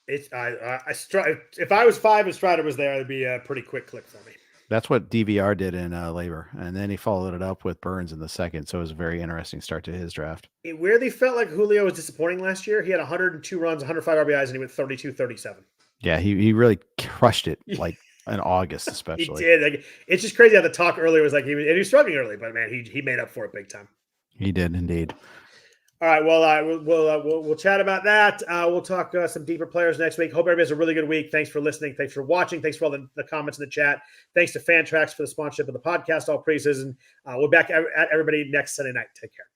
[SPEAKER 1] If I was 5 and Strider was there, it'd be a pretty quick click for me.
[SPEAKER 2] That's what DVR did in labor, and then he followed it up with Burns in the second. So it was a very interesting start to his draft.
[SPEAKER 1] It weirdly felt like Julio was disappointing last year. He had 102 runs, 105 RBIs, and he went 32-37.
[SPEAKER 2] Yeah, he really crushed it, like in August especially.
[SPEAKER 1] He did. Like, it's just crazy how the talk earlier was like he was struggling early, but man, he made up for it big time.
[SPEAKER 2] He did indeed.
[SPEAKER 1] All right, well, we'll chat about that. We'll talk some deeper players next week. Hope everybody has a really good week. Thanks for listening. Thanks for watching. Thanks for all the comments in the chat. Thanks to Fantrax for the sponsorship of the podcast all preseason. We're back at everybody next Sunday night. Take care.